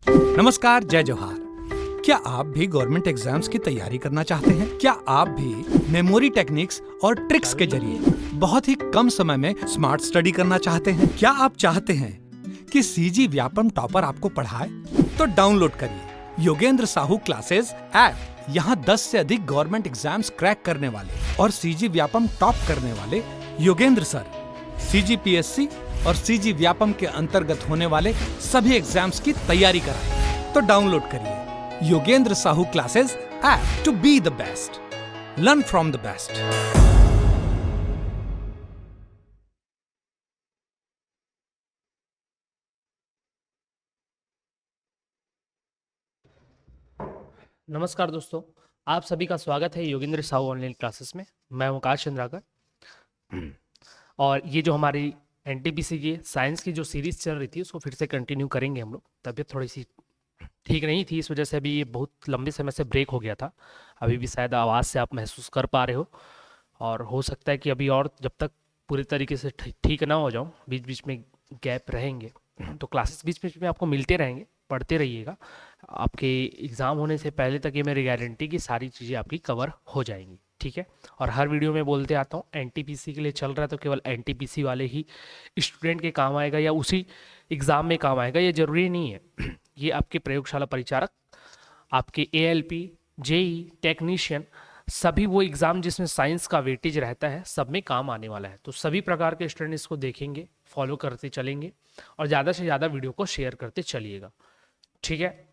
नमस्कार, जय जोहार। क्या आप भी गवर्नमेंट एग्जाम्स की तैयारी करना चाहते हैं? क्या आप भी मेमोरी टेक्निक्स और ट्रिक्स के जरिए बहुत ही कम समय में स्मार्ट स्टडी करना चाहते हैं? क्या आप चाहते हैं कि सीजी व्यापम टॉपर आपको पढ़ाए? तो डाउनलोड करिए योगेंद्र साहू क्लासेस ऐप। यहाँ 10 से अधिक गवर्नमेंट एग्जाम्स क्रैक करने वाले और सीजी व्यापम टॉप करने वाले योगेंद्र सर सीजीपीएससी और सीजी व्यापम के अंतर्गत होने वाले सभी एग्जाम्स की तैयारी कराएं। तो डाउनलोड करिए Yogendra Sahu classes app to be the best, learn from the best. नमस्कार दोस्तों, आप सभी का स्वागत है योगेंद्र साहू ऑनलाइन क्लासेस में। मैं हूं आकाश चंद्राकर और ये जो हमारी एनटीपीसी की साइंस की जो सीरीज चल रही थी उसको फिर से कंटिन्यू करेंगे हम लोग। तबीयत थोड़ी सी ठीक नहीं थी, इस वजह से अभी ये बहुत लंबे समय से ब्रेक हो गया था। अभी भी शायद आवाज़ से आप महसूस कर पा रहे हो और हो सकता है कि अभी और जब तक पूरी तरीके से ठीक ना हो जाऊँ, बीच बीच में गैप रहेंगे। तो क्लासेस बीच बीच में आपको मिलते रहेंगे, पढ़ते रहिएगा। आपके एग्ज़ाम होने से पहले तक ये मेरी गारंटी कि सारी चीज़ें आपकी कवर हो जाएंगी, ठीक है। और हर वीडियो में बोलते आता हूँ, एनटीपीसी के लिए चल रहा है तो केवल एनटीपीसी वाले ही स्टूडेंट के काम आएगा या उसी एग्ज़ाम में काम आएगा, ये ज़रूरी नहीं है। ये आपके प्रयोगशाला परिचारक, आपके एएलपी, जेई, टेक्नीशियन, सभी वो एग्ज़ाम जिसमें साइंस का वेटेज रहता है, सब में काम आने वाला है। तो सभी प्रकार के स्टूडेंट इसको देखेंगे, फॉलो करते चलेंगे और ज़्यादा से ज़्यादा वीडियो को शेयर करते चलिएगा, ठीक है।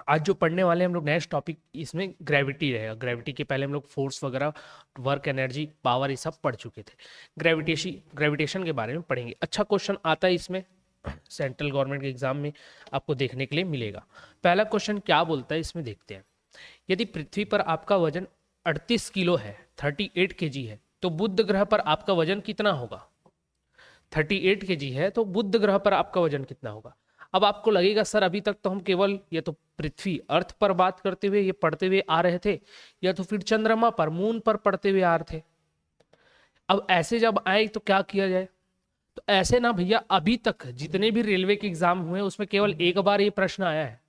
आज जो पढ़ने वाले हम लोग नेक्स्ट टॉपिक, इसमें ग्रेविटी रहेगा। ग्रेविटी के पहले हम लोग फोर्स वगैरह, वर्क, एनर्जी, पावर, ये सब पढ़ चुके थे। ग्रेविटेशन के बारे में पढ़ेंगे। अच्छा क्वेश्चन आता है इसमें, सेंट्रल गवर्नमेंट के एग्जाम में आपको देखने के लिए मिलेगा। पहला क्वेश्चन क्या बोलता है इसमें देखते हैं। यदि पृथ्वी पर आपका वजन 38 किलो है, 38 केजी है, तो बुध ग्रह पर आपका वजन कितना होगा? 38 केजी है तो बुध ग्रह पर आपका वजन कितना होगा? अब आपको लगेगा सर अभी तक तो हम केवल ये तो पृथ्वी अर्थ पर बात करते हुए ये पढ़ते हुए आ रहे थे, या तो फिर चंद्रमा पर, मून पर पढ़ते हुए आ रहे थे। अब ऐसे जब आए तो क्या किया जाए? तो ऐसे ना भैया, अभी तक जितने भी रेलवे के एग्जाम हुए उसमें केवल एक बार ये प्रश्न आया है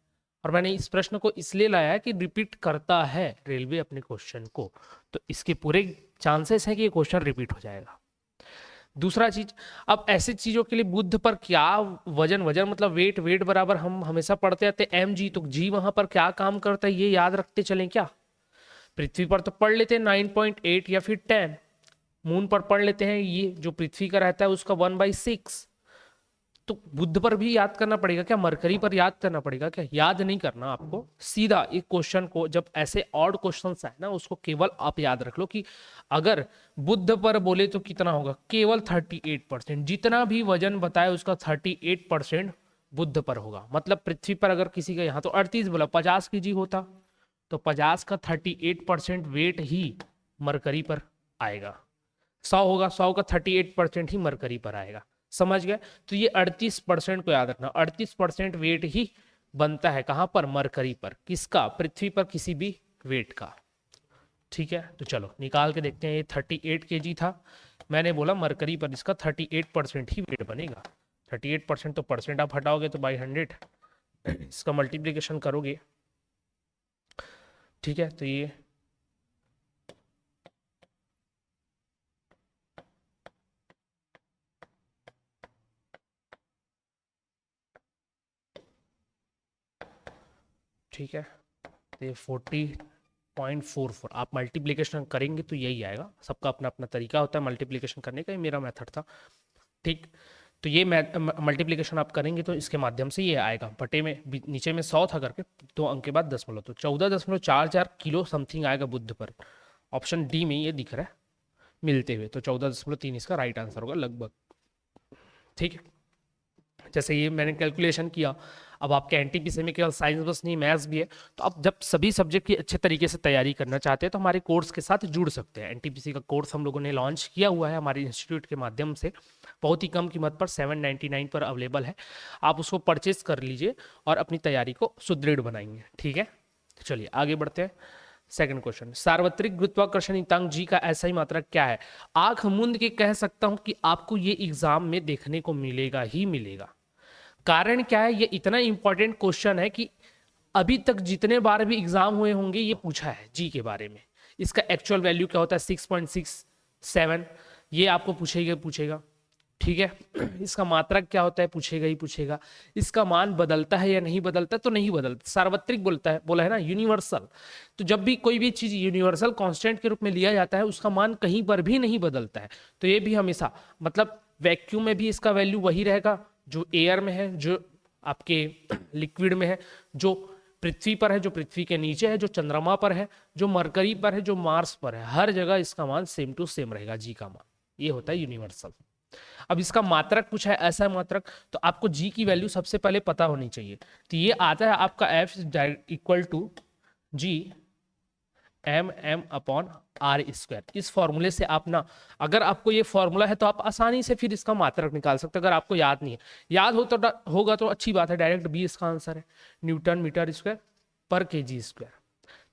और मैंने इस प्रश्न को इसलिए लाया है कि रिपीट करता है रेलवे अपने क्वेश्चन को, तो इसके पूरे चांसेस हैं कि ये क्वेश्चन रिपीट हो जाएगा। दूसरा चीज, अब ऐसी चीजों के लिए बुध पर क्या वजन मतलब वेट बराबर हम हमेशा पढ़ते आते एम जी, तो जी वहां पर क्या काम करता है ये याद रखते चलें क्या? पृथ्वी पर तो पढ़ लेते हैं 9.8 या फिर 10, मून पर पढ़ लेते हैं ये जो पृथ्वी का रहता है उसका 1/6। तो बुध पर भी याद करना पड़ेगा क्या? मरकरी पर याद करना पड़ेगा क्या? याद नहीं करना आपको, सीधा एक क्वेश्चन को, जब ऐसे ऑड क्वेश्चन आए ना उसको केवल आप याद रख लो कि अगर बुध पर बोले तो कितना होगा, केवल 38%। जितना भी वजन बताए उसका 38% बुध पर होगा। मतलब पृथ्वी पर अगर किसी का, यहाँ तो 38 बोला, 50 केजी होता तो 50 का 38% वेट ही मरकरी पर आएगा। 100 होगा, 100 का 38% ही मरकरी पर आएगा। समझ गए? तो ये 38% को याद रखना, 38% वेट ही बनता है कहां पर? मरकरी पर। किसका? पृथ्वी पर किसी भी वेट का, ठीक है। तो चलो निकाल के देखते हैं। ये 38 केजी था, मैंने बोला मरकरी पर इसका 38% ही वेट बनेगा। 38% तो परसेंट आप हटाओगे तो बाई 100 इसका मल्टीप्लीकेशन करोगे, ठीक है। तो ये ठीक है, तो ये 40.44 आप मल्टीप्लीकेशन करेंगे तो यही आएगा। सबका अपना अपना तरीका होता है मल्टीप्लीकेशन करने का, ये मेरा मेथड था, ठीक। तो ये मल्टीप्लीकेशन आप करेंगे तो इसके माध्यम से ये आएगा। बटे में नीचे में 100 था करके 2 अंक के बाद दशमलव, तो 14.44 किलो समथिंग आएगा बुध पर। ऑप्शन डी में ये दिख रहा है मिलते हुए, तो 14.3 इसका राइट आंसर होगा लगभग, ठीक है। जैसे ये मैंने कैलकुलेशन किया। अब आपके एनटीपीसी में केवल साइंस बस नहीं, मैथ्स भी है। तो आप जब सभी सब्जेक्ट की अच्छे तरीके से तैयारी करना चाहते हैं तो हमारे कोर्स के साथ जुड़ सकते हैं। एनटीपीसी का कोर्स हम लोगों ने लॉन्च किया हुआ है हमारे इंस्टीट्यूट के माध्यम से, बहुत ही कम कीमत पर 799 पर अवेलेबल है। आप उसको परचेज कर लीजिए और अपनी तैयारी को सुदृढ़ बनाएंगे, ठीक है। चलिए आगे बढ़ते हैं। सेकंड क्वेश्चन, सार्वत्रिक गुरुत्वाकर्षण जी का एसआई मात्रक क्या है? आंख मूंद के कह सकता हूं कि आपको ये एग्जाम में देखने को मिलेगा ही मिलेगा। कारण क्या है, ये इतना इंपॉर्टेंट क्वेश्चन है कि अभी तक जितने बार भी एग्जाम हुए होंगे ये पूछा है जी के बारे में। इसका एक्चुअल वैल्यू क्या होता है 6.67, ये आपको पूछेगा। ठीक है, इसका मात्रक क्या होता है पूछेगा ही पूछेगा। इसका मान बदलता है या नहीं बदलता, तो नहीं बदलता, सार्वत्रिक बोला है ना, यूनिवर्सल। तो जब भी कोई भी चीज यूनिवर्सल कांस्टेंट के रूप में लिया जाता है उसका मान कहीं पर भी नहीं बदलता है। तो ये भी हमेशा, मतलब वैक्यूम में भी इसका वैल्यू वही रहेगा जो एयर में है, जो आपके लिक्विड में है, जो पृथ्वी पर है, जो पृथ्वी के नीचे है, जो चंद्रमा पर है, जो मरकरी पर है, जो मार्स पर है, हर जगह इसका मान सेम टू सेम रहेगा जी का मान। ये होता है यूनिवर्सल। अब इसका मात्रक पूछा है, ऐसा मात्रक, तो आपको जी की वैल्यू सबसे पहले पता होनी चाहिए। तो ये आता है आपका F equal to G M upon R square. इस फॉर्मूले से आप ना, अगर आपको ये फॉर्मूला है तो आप आसानी से फिर इसका मात्रक निकाल सकते हैं। अगर आपको याद नहीं है, याद हो तो होगा तो अच्छी बात है, डायरेक्ट बी इसका आंसर है, न्यूटन मीटर स्क्वायर पर केजी स्क्वायर।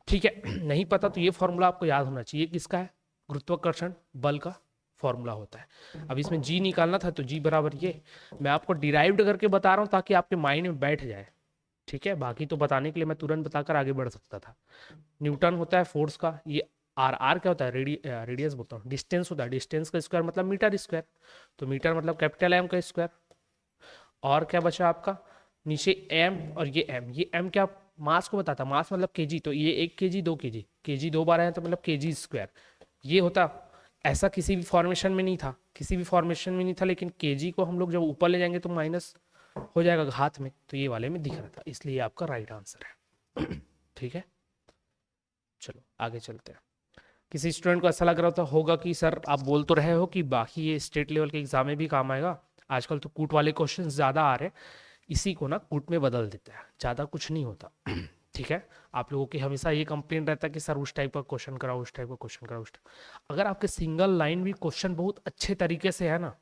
ठीक है, नहीं पता तो ये फॉर्मूला आपको याद होना चाहिए, किसका है, गुरुत्वाकर्षण बल का फॉर्मूला होता है। अब इसमें जी निकालना था तो जी बराबर ये, मैं आपको डिराइव्ड करके बता रहा हूँ ताकि आपके माइंड में बैठ जाए। ठीक है, बाकी तो बताने के लिए मैं तुरंत बताकर आगे बढ़ सकता था। न्यूटन होता है फोर्स का, ये आर क्या होता है, रेडियस बोलता हूँ, डिस्टेंस होता है, डिस्टेंस का स्क्वायर मतलब मीटर स्क्वायर, तो मीटर मतलब कैपिटल एम का स्क्वायर। और क्या बचा आपका नीचे एम, और ये एम क्या मास को बताता, मास मतलब केजी, तो ये 1 केजी 2 केजी, केजी 2 बार है तो मतलब केजी स्क्वायर। ये होता, ऐसा किसी भी फॉर्मेशन में नहीं था, किसी भी फॉर्मेशन में नहीं था, लेकिन केजी को हम लोग जब ऊपर ले जाएंगे तो माइनस हो जाएगा घात में, तो ये वाले में दिख रहा था, इसलिए आपका राइट आंसर है। ठीक है, चलो आगे चलते हैं। किसी स्टूडेंट को ऐसा लग रहा होगा कि सर आप बोल तो रहे हो कि बाकी ये स्टेट लेवल के एग्जाम में भी काम आएगा, आजकल तो कूट वाले क्वेश्चन ज़्यादा आ रहे हैं, इसी को ना कूट में बदल देते हैं, ज़्यादा कुछ नहीं होता। ठीक है, आप लोगों की हमेशा ये कंप्लेंट रहता है कि सर उस टाइप का क्वेश्चन कराओ, उस टाइप का क्वेश्चन कराओ, अगर आपके सिंगल लाइन भी क्वेश्चन बहुत अच्छे तरीके से है ना,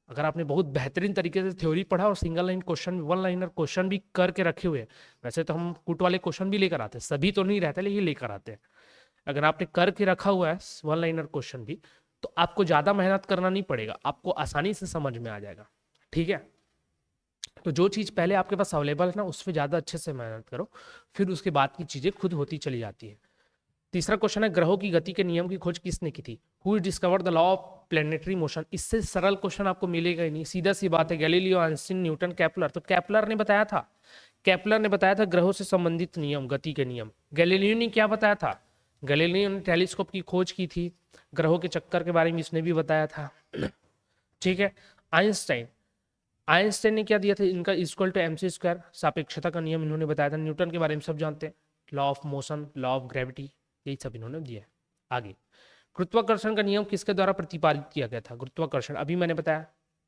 अगर आपने बहुत बेहतरीन तरीके से थ्योरी पढ़ा और single line question, one liner question भी करके रखे हुए हैं, वैसे तो हम कूट वाले क्वेश्चन भी लेकर आते हैं, सभी तो नहीं रहते लेकिन लेकर आते हैं। अगर आपने करके रखा हुआ है वन लाइनर क्वेश्चन भी, तो आपको ज़्यादा मेहनत करना नहीं पड़ेगा, आपको आसानी से समझ में आ जाएगा। ठीक है, तो जो चीज़ पहले आपके पास अवेलेबल है ना, उस पर ज़्यादा अच्छे से मेहनत करो, फिर उसके बाद की चीज़ें खुद होती चली जाती है। तीसरा क्वेश्चन है, ग्रहों की गति के नियम की खोज किसने की थी, who discovered the law of planetary motion. इससे सरल क्वेश्चन आपको मिलेगा ही नहीं, सीधा सी बात है, गैलीलियो, आइंस्टीन, न्यूटन, केपलर। तो केपलर ने बताया था, ग्रहों से संबंधित नियम, गति के नियम। गैलीलियो ने क्या बताया था, गैलीलियो ने टेलीस्कोप की खोज की थी, ग्रहों के चक्कर के बारे में इसने भी बताया था। ठीक है, आइंस्टाइन ने क्या दिया था, इनका इक्वल टू MC स्क्वायर, सापेक्षता का नियम इन्होंने बताया था। न्यूटन के बारे में सब जानते हैं, law of motion, law of gravity, यही सब इन्होंने दिया है। आगे, गुरुत्वाकर्षण का नियम किसके द्वारा प्रतिपादित किया गया था, गुरुत्वाकर्षण अभी मैंने बताया,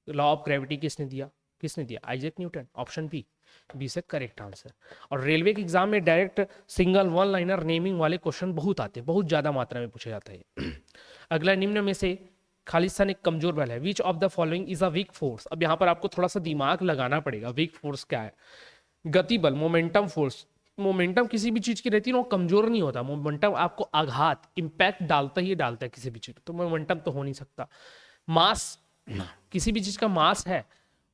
लॉ ऑफ ग्रेविटी किसने दिया, आइजैक न्यूटन, ऑप्शन बी से करेक्ट आंसर। और रेलवे के एग्जाम में direct single one liner naming वाले क्वेश्चन बहुत आते हैं, बहुत ज्यादा मात्रा में पूछा जाता है। अगला, निम्न में से खालिस्तान एक कमजोर बल है, which of the following is a weak force. अब यहाँ पर आपको थोड़ा सा दिमाग लगाना पड़ेगा, वीक फोर्स क्या है, गति बल, मोमेंटम फोर्स। मोमेंटम किसी भी चीज की रहती है ना, वो कमजोर नहीं होता, मोमेंटम आपको आघात, इंपैक्ट डालता ही डालता है किसी भी चीज, तो मोमेंटम तो हो नहीं सकता। मास, किसी भी चीज का मास है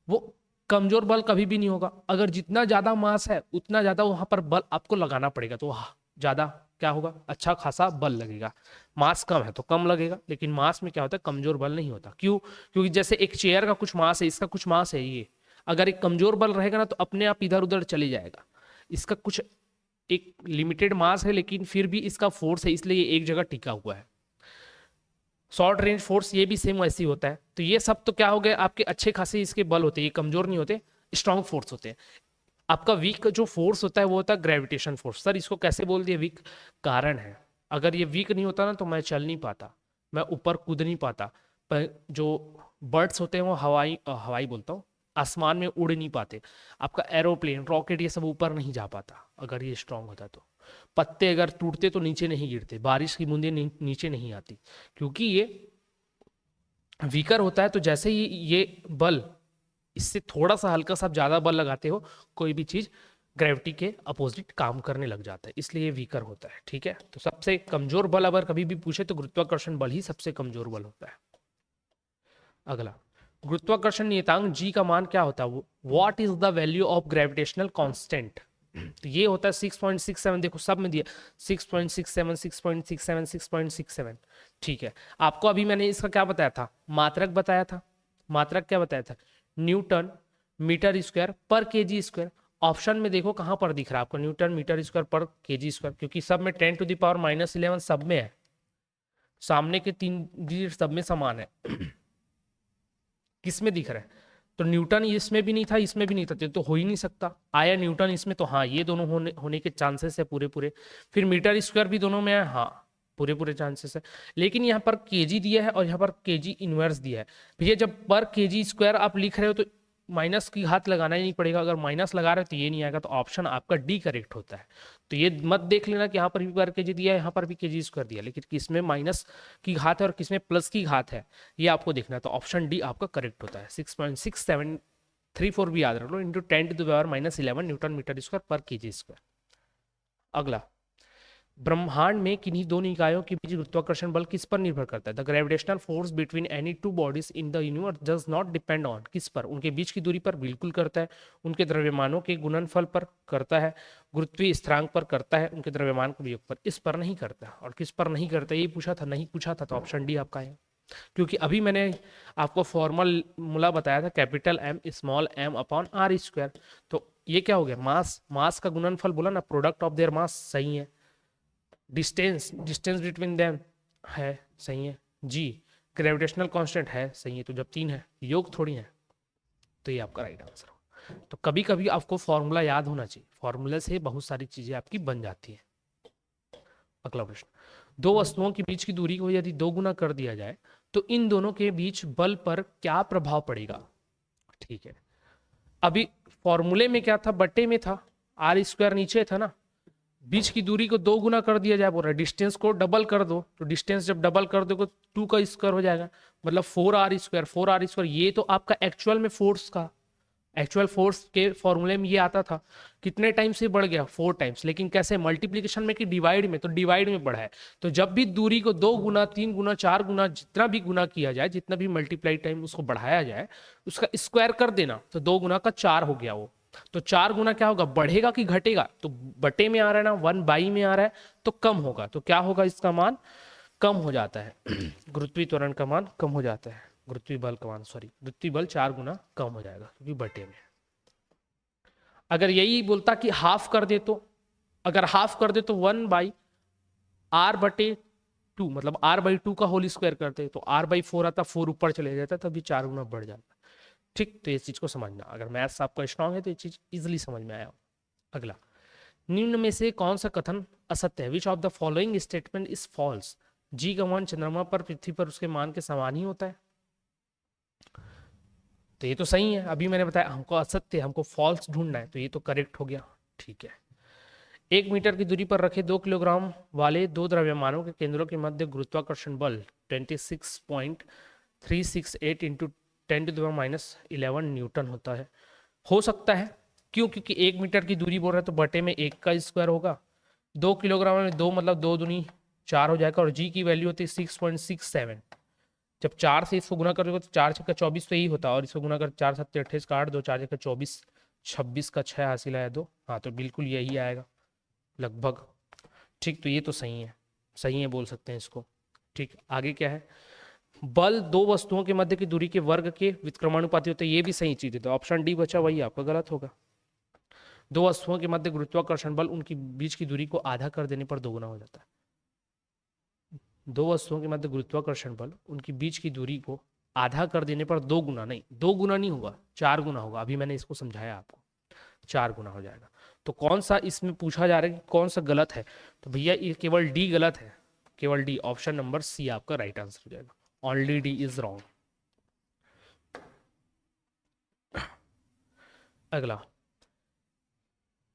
वो कमजोर बल कभी भी नहीं होगा, अगर जितना ज्यादा मास है उतना ज्यादा वहां पर बल आपको लगाना पड़ेगा, तो ज्यादा क्या होगा, अच्छा खासा बल लगेगा। मास कम है तो कम लगेगा, लेकिन मास में क्या होता है, कमजोर बल नहीं होता। क्यों, क्योंकि जैसे एक चेयर का कुछ मास है, इसका कुछ मास है, ये अगर एक कमजोर बल रहेगा ना तो अपने आप इधर उधर चले जाएगा, इसका कुछ एक लिमिटेड मास है लेकिन फिर भी इसका फोर्स है, इसलिए ये एक जगह टिका हुआ है। शॉर्ट रेंज फोर्स ये भी सेम वैसे ही होता है। तो ये सब तो क्या हो गए आपके अच्छे खासे इसके बल होते हैं, ये कमजोर नहीं होते, स्ट्रॉन्ग फोर्स होते हैं। आपका वीक जो फोर्स होता है वो होता है ग्रेविटेशन फोर्स। सर इसको कैसे बोल दिया वीक, कारण है, अगर ये वीक नहीं होता ना तो मैं चल नहीं पाता, मैं ऊपर कूद नहीं पाता, पर जो बर्ड्स होते हैं वो हवाई बोलता हूँ, आसमान में उड़ नहीं पाते, आपका एरोप्लेन, रॉकेट, ये सब ऊपर नहीं जा पाता अगर ये स्ट्रांग होता तो। पत्ते अगर टूटते तो नीचे नहीं गिरते, बारिश की बूंदें नीचे नहीं आती, क्योंकि ये वीकर होता है। तो जैसे ही ये बल, इससे थोड़ा सा हल्का सा ज्यादा बल लगाते हो, कोई भी चीज ग्रेविटी के अपोजिट काम करने लग जाता है, इसलिए ये वीकर होता है। ठीक है, तो सबसे कमजोर बल अगर कभी भी पूछे तो गुरुत्वाकर्षण बल ही सबसे कमजोर बल होता है। अगला, गुरुत्वाकर्षण नियतांक g का मान क्या होता है? What is the value of gravitational constant? तो ये होता है 6.67, देखो सब में दिया 6.67 6.67 6.67। ठीक है, आपको अभी मैंने इसका क्या बताया था? मात्रक बताया था। मात्रक क्या बताया था? न्यूटन मीटर स्क्वायर पर केजी स्क्वायर। ऑप्शन में देखो कहाँ पर दिख रहा है आपको न्यूटन मीटर स्क्वायर पर केजी स्क्वायर, क्योंकि सब में 10⁻⁻11 सब में है, सामने के 3 डिजिट सब में समान है। किस में दिख रहा है? तो न्यूटन इसमें भी नहीं था, इसमें भी नहीं था, तो हो ही नहीं सकता। आया न्यूटन इसमें, तो हाँ ये दोनों होने के चांसेस है पूरे पूरे। फिर मीटर स्क्वायर भी दोनों में है, हाँ पूरे पूरे चांसेस है। लेकिन यहाँ पर केजी दिया है और यहाँ पर केजी इनवर्स दिया है। भैया जब पर केजी स्क्वायर आप लिख रहे हो तो माइनस की घात लगाना ही नहीं पड़ेगा। अगर माइनस लगा रहे हो तो ये नहीं आएगा, तो ऑप्शन आपका डी करेक्ट होता है। तो ये मत देख लेना कि यहाँ पर भी पर केजी दिया है, यहाँ पर भी केजी स्क्वायर दिया, लेकिन किसमें माइनस की घात है और किसमें प्लस की घात है ये आपको देखना है। तो ऑप्शन डी आपका करेक्ट होता है। 6.6734 भी याद रख लो, इंटू 10⁻⁻11 न्यूटन मीटर स्क्वायर पर केजी स्क्वायर। अगला, ब्रह्मांड में किन्हीं दो निकायों के बीच गुरुत्वाकर्षण बल किस पर निर्भर करता है? The gravitational force between any two bodies in the universe does not depend on, किस पर? उनके बीच की दूरी पर बिल्कुल करता है, उनके द्रव्यमानों के गुणनफल पर करता है, गुरुत्वीय स्थिरांक पर करता है, उनके द्रव्यमान के वियोग पर। इस पर नहीं करता। और किस पर नहीं करता ये पूछा था, नहीं पूछा था, तो ऑप्शन डी आपका है। क्योंकि अभी मैंने आपको फॉर्मूला बताया था capital M small M upon R square. तो ये क्या हो गया? मास का गुणनफल बोला ना, प्रोडक्ट ऑफ देयर मास, सही है। डिस्टेंस बिटवीन देम है, सही है। जी ग्रेविटेशनल कांस्टेंट है, सही है। तो जब 3 है, योग थोड़ी है, तो ये आपका राइट आंसर हो। तो कभी कभी आपको फॉर्मूला याद होना चाहिए, फॉर्मूला से बहुत सारी चीजें आपकी बन जाती है। अगला प्रश्न, दो वस्तुओं के बीच की दूरी को यदि 2 गुना कर दिया जाए तो इन दोनों के बीच बल पर क्या प्रभाव पड़ेगा? ठीक है, अभी फॉर्मूले में क्या था? बट्टे में था, आर स्क्वायर नीचे था ना, बीच की दूरी को 2 गुना कर दिया जाए, बोल रहा है डिस्टेंस को डबल कर दो। तो डिस्टेंस जब डबल कर दो तो 2 का स्क्वायर हो जाएगा, मतलब 4r स्क्वायर। ये तो आपका एक्चुअल में फोर्स का, एक्चुअल फोर्स के फॉर्मूले में ये आता था। कितने टाइम से बढ़ गया? 4 टाइम्स। लेकिन कैसे? मल्टीप्लीकेशन में कि डिवाइड में? तो डिवाइड में बढ़ा है। तो जब भी दूरी को 2 गुना 3 गुना 4 गुना जितना भी गुना किया जाए, जितना भी मल्टीप्लाई टाइम उसको बढ़ाया जाए, उसका स्क्वायर कर देना, तो 2 गुना का 4 हो गया वो। तो 4 गुना क्या होगा? बढ़ेगा कि घटेगा? तो बटे में आ रहा है ना, 1/, में आ रहा है, तो कम होगा। तो क्या होगा? इसका मान कम हो जाता है। गुरुत्वीय त्वरण का मान कम हो जाता है, गुरुत्वीय बल का मान, सॉरी गुरुत्वीय बल 4 गुना कम हो जाएगा, क्योंकि बटे में। अगर यही बोलता कि हाफ कर दे, तो अगर हाफ कर दे तो 1/r/2, मतलब r/2 का होल स्क्वायर करते तो r/4 आता, 4 ऊपर चले जाता, तभी 4 गुना बढ़ जाता। ठीक, तो ये चीज को समझना, अगर मैथ्स आपका स्ट्रांग है तो ये चीज इजिली समझ में आया। अगला, निम्न में से कौन सा कथन असत्य है? Which of the following statement is false? G का मान चंद्रमा पर पृथ्वी पर उसके मान के समान ही होता है। तो ये तो सही है, अभी मैंने बताया हमको असत्य, हमको फॉल्स ढूंढना है, तो ये तो करेक्ट हो गया। ठीक है, 1 मीटर की दूरी पर रखे 2 किलोग्राम वाले 2 द्रव्यमानों के केंद्रों के मध्य गुरुत्वाकर्षण बल 26.368 इंटू 10⁻11 न्यूटन होता है। हो सकता है, क्यों? क्योंकि 1 मीटर की दूरी बोल रहा है तो बटे में 1 का स्क्वायर होगा। 2 किलोग्राम में 2 मतलब 2 दूनी 4 हो जाएगा, और जी की वैल्यू होती है 6.67। जब 4 से इसको गुना करोगे तो 4 छक्का 24 तो यही होता है, और इसको गुना कर 4 7 28 का 8, 2 4 छक्का 24, 26 का 6 हासिल आया 2। हाँ, तो बिल्कुल यही आएगा लगभग। ठीक, तो ये तो सही है, सही है बोल सकते हैं इसको। ठीक, आगे क्या है? बल 2 वस्तुओं के मध्य की दूरी के वर्ग के व्युत्क्रमानुपाती होते हैं, ये भी सही चीज है, तो ऑप्शन डी बचा, वही आपका गलत होगा। 2 वस्तुओं के मध्य गुरुत्वाकर्षण बल उनकी बीच की दूरी को आधा कर देने पर 2 गुना हो जाता है। 2 वस्तुओं के मध्य गुरुत्वाकर्षण बल उनकी बीच की दूरी को आधा कर देने पर 2 गुना, नहीं 2 गुना नहीं होगा, 4 गुना होगा। अभी मैंने इसको समझाया आपको, 4 गुना हो जाएगा। तो कौन सा इसमें पूछा जा रहा है कि कौन सा गलत है? तो भैया ये केवल डी गलत है, केवल डी, ऑप्शन नंबर सी आपका राइट आंसर हो जाएगा। Only D is wrong. अगला,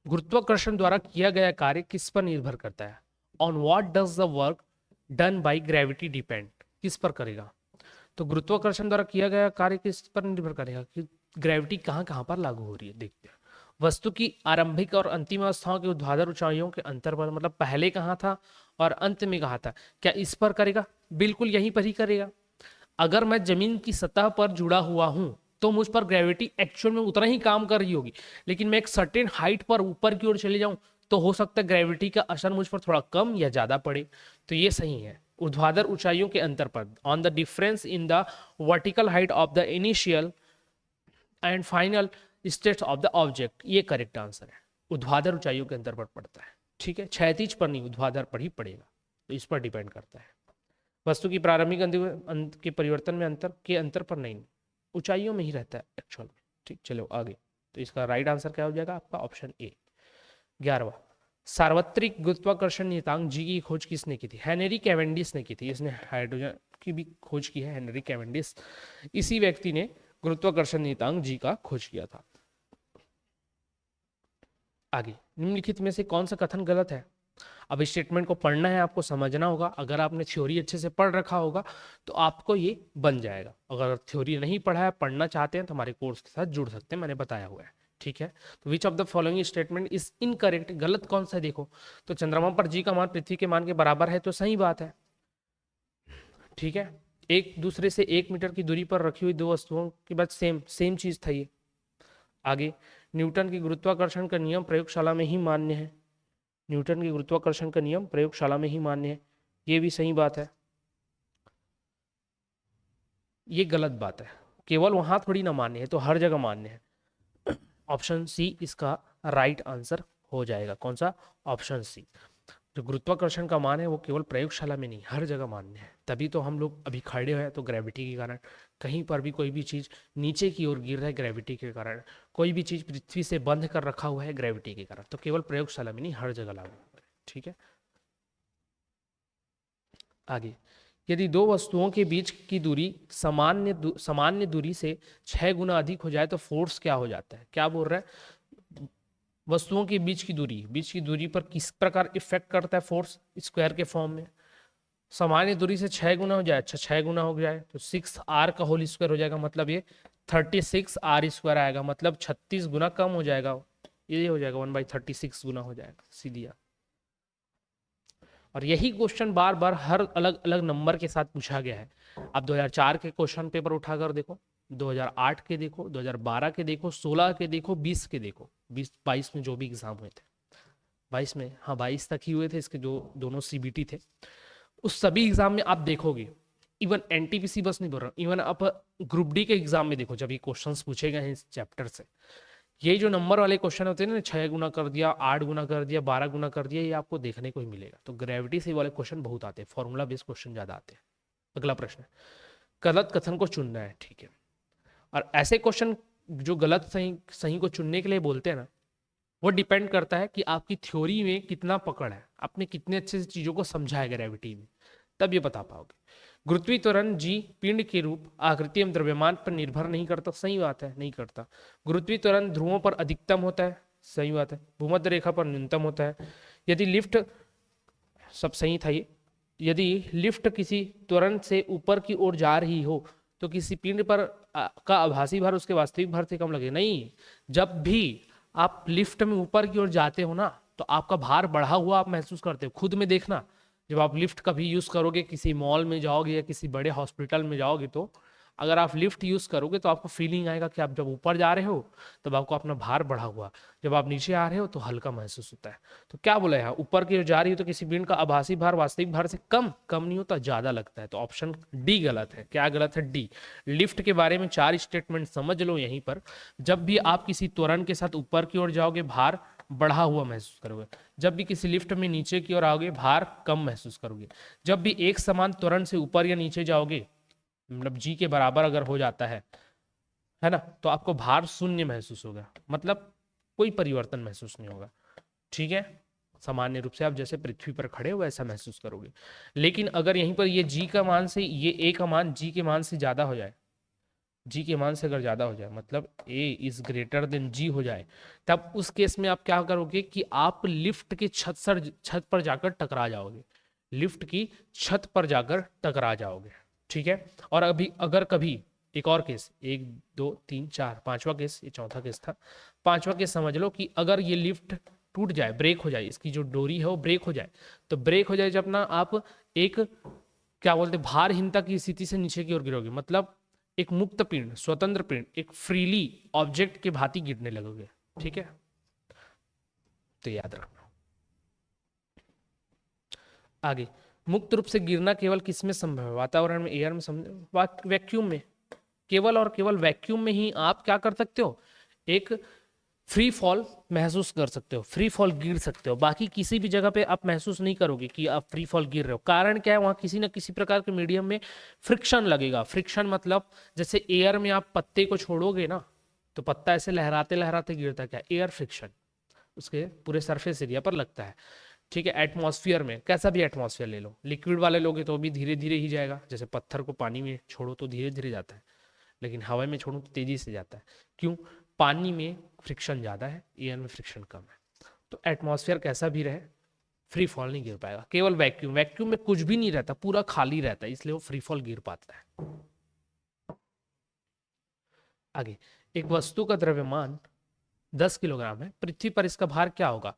गुरुत्वाकर्षण द्वारा किया गया कार्य किस पर निर्भर करता है? On what does the work done by gravity depend? किस पर करेगा? तो गुरुत्वाकर्षण द्वारा किया गया कार्य किस पर निर्भर करेगा कि ग्रेविटी कहाँ कहाँ पर लागू हो रही है। देखते हैं, वस्तु की आरंभिक और अंतिम अवस्थाओं के ऊर्ध्वाधर ऊंचाइयों के अंतर पर, मतलब पहले कहाँ था और अंत में कहाँ था, क्या इस पर करेगा? बिल्कुल यहीं पर ही करेगा। अगर मैं जमीन की सतह पर जुड़ा हुआ हूं तो मुझ पर ग्रेविटी एक्चुअल में उतना ही काम कर रही होगी, लेकिन मैं एक सर्टेन हाइट पर ऊपर की ओर चले जाऊं तो हो सकता है ग्रेविटी का असर मुझ पर थोड़ा कम या ज्यादा पड़े। तो ये सही है। ऊर्ध्वाधर ऊंचाइयों के अंतर पर, on the difference in the vertical height of the initial and final states of the object, ये करेक्ट आंसर है। ऊर्ध्वाधर ऊंचाइयों के अंतर पर पड़ता है, ठीक है, क्षैतिज पर नहीं, ऊर्ध्वाधर पर ही पड़ेगा, तो इस पर डिपेंड करता है। वस्तु की प्रारंभिक के परिवर्तन में अंतर पर नहीं, ऊंचाइयों में ही रहता है एक्चुअल में। ठीक, चलो आगे। तो इसका राइट आंसर क्या हो जाएगा आपका? Option A. 11वां, सार्वत्रिक गुरुत्वाकर्षण नियतांक जी की खोज किसने की थी? हेनरी कैवेंडिश ने की थी। इसने हाइड्रोजन की भी खोज की है, हेनरी कैवेंडिश। इसी व्यक्ति ने गुरुत्वाकर्षण नियतांक जी का खोज किया था। आगे, निम्नलिखित में से कौन सा कथन गलत है? अब इस स्टेटमेंट को पढ़ना है, आपको समझना होगा। अगर आपने थ्योरी अच्छे से पढ़ रखा होगा तो आपको ये बन जाएगा। अगर थ्योरी नहीं पढ़ा है, पढ़ना चाहते हैं तो हमारे कोर्स के साथ जुड़ सकते हैं, मैंने बताया हुआ है, ठीक है। तो विच of the following statement is incorrect, गलत कौन सा है देखो। तो चंद्रमा पर जी का मान पृथ्वी के मान के बराबर है, तो सही बात है, ठीक है। एक दूसरे से 1 मीटर की दूरी पर रखी हुई दो वस्तुओं के बाद सेम चीज था ये। आगे, न्यूटन की गुरुत्वाकर्षण का नियम प्रयोगशाला में ही मान्य है। न्यूटन की गुरुत्वाकर्षण का नियम प्रयोगशाला में ही मान्य है, ये भी सही बात है। ये गलत बात है, केवल वहां थोड़ी ना मान्य है, तो हर जगह मान्य है। ऑप्शन सी इसका राइट आंसर हो जाएगा। कौन सा? Option C. जो गुरुत्वाकर्षण का मान है वो केवल प्रयोगशाला में नहीं, हर जगह मान्य है। तभी तो हम लोग अभी खड़े हैं, तो ग्रेविटी के कारण कहीं पर भी कोई भी चीज नीचे की ओर गिर रहा है ग्रेविटी के कारण, कोई भी चीज पृथ्वी से बंध कर रखा हुआ है ग्रेविटी के कारण। तो केवल प्रयोगशाला में नहीं, हर जगह लागू है, ठीक है। आगे, यदि दो वस्तुओं के बीच की दूरी सामान्य दूरी से 6 गुना अधिक हो जाए तो फोर्स क्या हो जाता है? क्या बोल रहा है? वस्तुओं के बीच की दूरी पर किस प्रकार इफेक्ट करता है फोर्स? स्क्वायर के फॉर्म में। सामान्य दूरी से 6 गुना हो जाए, अच्छा 6 गुना हो जाए तो 6r का होल स्क्वायर हो जाएगा, मतलब ये 36r स्क्वायर आएगा, मतलब 36 गुना कम हो जाएगा, ये हो जाएगा 1/36 गुना हो जाएगा, सीधी। और यही क्वेश्चन बार बार हर अलग अलग नंबर के साथ पूछा गया है। आप 2004 के क्वेश्चन पेपर उठाकर देखो, 2008 के देखो, 2012 के देखो, 16 के देखो, 20 के देखो, 20-22 में जो भी एग्जाम हुए थे, 22 में, हाँ 22 तक ही हुए थे इसके, जो दोनों सीबीटी थे, उस सभी एग्जाम में आप देखोगे, इवन एनटीपीसी बस नहीं बोल रहा, इवन आप ग्रुप डी के एग्जाम में देखो, जब ये क्वेश्चंस पूछे गए हैं इस चैप्टर से, ये जो नंबर वाले क्वेश्चन होते हैं ना, 6 गुना कर दिया, 8 गुना कर दिया, 12 गुना कर दिया, ये आपको देखने को ही मिलेगा। तो ग्रेविटी से वाले क्वेश्चन बहुत आते हैं, फॉर्मूला बेस्ड क्वेश्चन ज्यादा आते हैं। अगला प्रश्न, गलत कथन को चुनना है, ठीक है। और ऐसे क्वेश्चन जो गलत सही को चुनने के लिए बोलते हैं ना, वो डिपेंड करता है कि आपकी थ्योरी में कितना पकड़ है, आपने कितने अच्छे से चीजों को समझा है ग्रेविटी में, तब ये बता पाओगे। गुरुत्वीय त्वरण जी पिंड के रूप, आकृति एवं द्रव्यमान पर निर्भर नहीं करता, सही बात है, नहीं करता। गुरुत्वीय त्वरण ध्रुवों पर अधिकतम होता है, सही बात है। भूमध्य रेखा पर न्यूनतम होता है। यदि लिफ्ट, सब सही था ये, यदि लिफ्ट किसी त्वरण से ऊपर की ओर जा रही हो तो किसी पिंड पर का आभासी भार उसके वास्तविक भार से कम लगे, नहीं। जब भी आप लिफ्ट में ऊपर की ओर जाते हो ना, तो आपका भार बढ़ा हुआ आप महसूस करते हो, खुद में देखना। जब आप लिफ्ट कभी यूज करोगे, किसी मॉल में जाओगे या किसी बड़े हॉस्पिटल में जाओगे, तो अगर आप लिफ्ट यूज करोगे तो आपको फीलिंग आएगा कि आप जब ऊपर जा रहे हो तब आपको अपना भार बढ़ा हुआ, जब आप नीचे आ रहे हो तो हल्का महसूस होता है। तो क्या बोला है, ऊपर की ओर जा रही हो तो किसी पिंड का आभासी भार वास्तविक भार से कम नहीं होता, ज्यादा लगता है। तो ऑप्शन डी गलत है। क्या गलत है? डी। लिफ्ट के बारे में 4 स्टेटमेंट समझ लो यहीं पर। जब भी आप किसी त्वरण के साथ ऊपर की ओर जाओगे, भार बढ़ा हुआ महसूस करोगे। जब भी किसी लिफ्ट में नीचे की ओर आओगे, भार कम महसूस करोगे। जब भी एक समान त्वरण से ऊपर या नीचे जाओगे, मतलब जी के बराबर अगर हो जाता है ना, तो आपको भार शून्य महसूस होगा, मतलब कोई परिवर्तन महसूस नहीं होगा, ठीक है। सामान्य रूप से आप जैसे पृथ्वी पर खड़े हो वैसा महसूस करोगे। लेकिन अगर यहीं पर ये जी का मान से ये ए का मान जी के मान से ज्यादा हो जाए, जी के मान से अगर ज्यादा हो जाए, मतलब ए इज ग्रेटर देन जी हो जाए, तब उस केस में आप क्या करोगे कि आप लिफ्ट की छत पर जाकर टकरा जाओगे, लिफ्ट की छत पर जाकर टकरा जाओगे, ठीक है। और अभी अगर कभी एक और केस, 1 2 3 4 5वां केस, ये चौथा केस था, 5वां केस समझ लो कि अगर ये लिफ्ट टूट जाए, ब्रेक हो जाए, इसकी जो डोरी है वो ब्रेक हो जाए, तो ब्रेक हो जाए जब ना आप एक क्या बोलते हैं, भारहीनता की स्थिति से नीचे की ओर गिरोगे, मतलब एक मुक्त पिंड, स्वतंत्र पिंड, एक फ्रीली ऑब्जेक्ट के भांति गिरने लगोगे। ठीक है, तो याद रखना। आगे, मुक्त रूप से गिरना केवल किस में संभव है, वातावरण में, एयर में, वैक्यूम में। केवल और केवल वैक्यूम में ही आप क्या कर सकते हो, एक फ्री फॉल महसूस कर सकते हो, फ्री फॉल गिर सकते हो। बाकी किसी भी जगह पे आप महसूस नहीं करोगे कि आप फ्री फॉल गिर रहे हो। कारण क्या है, वहां किसी ना किसी प्रकार के मीडियम में फ्रिक्शन लगेगा। फ्रिक्शन मतलब जैसे एयर में आप पत्ते को छोड़ोगे ना, तो पत्ता ऐसे लहराते लहराते गिरता, क्या, एयर फ्रिक्शन उसके पूरे सरफेस एरिया पर लगता है। ठीक है, एटमॉस्फेयर में, कैसा भी एटमॉस्फेयर ले लो, लिक्विड वाले लोगे तो भी धीरे धीरे ही जाएगा। जैसे पत्थर को पानी में छोड़ो तो धीरे धीरे जाता है, लेकिन हवा में छोड़ो तो तेजी से जाता है। क्यों, पानी में फ्रिक्शन ज़्यादा है, एयर में फ्रिक्शन कम है। तो एटमॉस्फेयर कैसा भी रहे, फ्री फॉल नहीं गिर पाएगा। केवल वैक्यूम, वैक्यूम में कुछ भी नहीं रहता, पूरा खाली रहता है, इसलिए वो फ्री फॉल गिर पाता है। आगे, एक वस्तु का द्रव्यमान 10 किलोग्राम है, पृथ्वी पर इसका भार क्या होगा।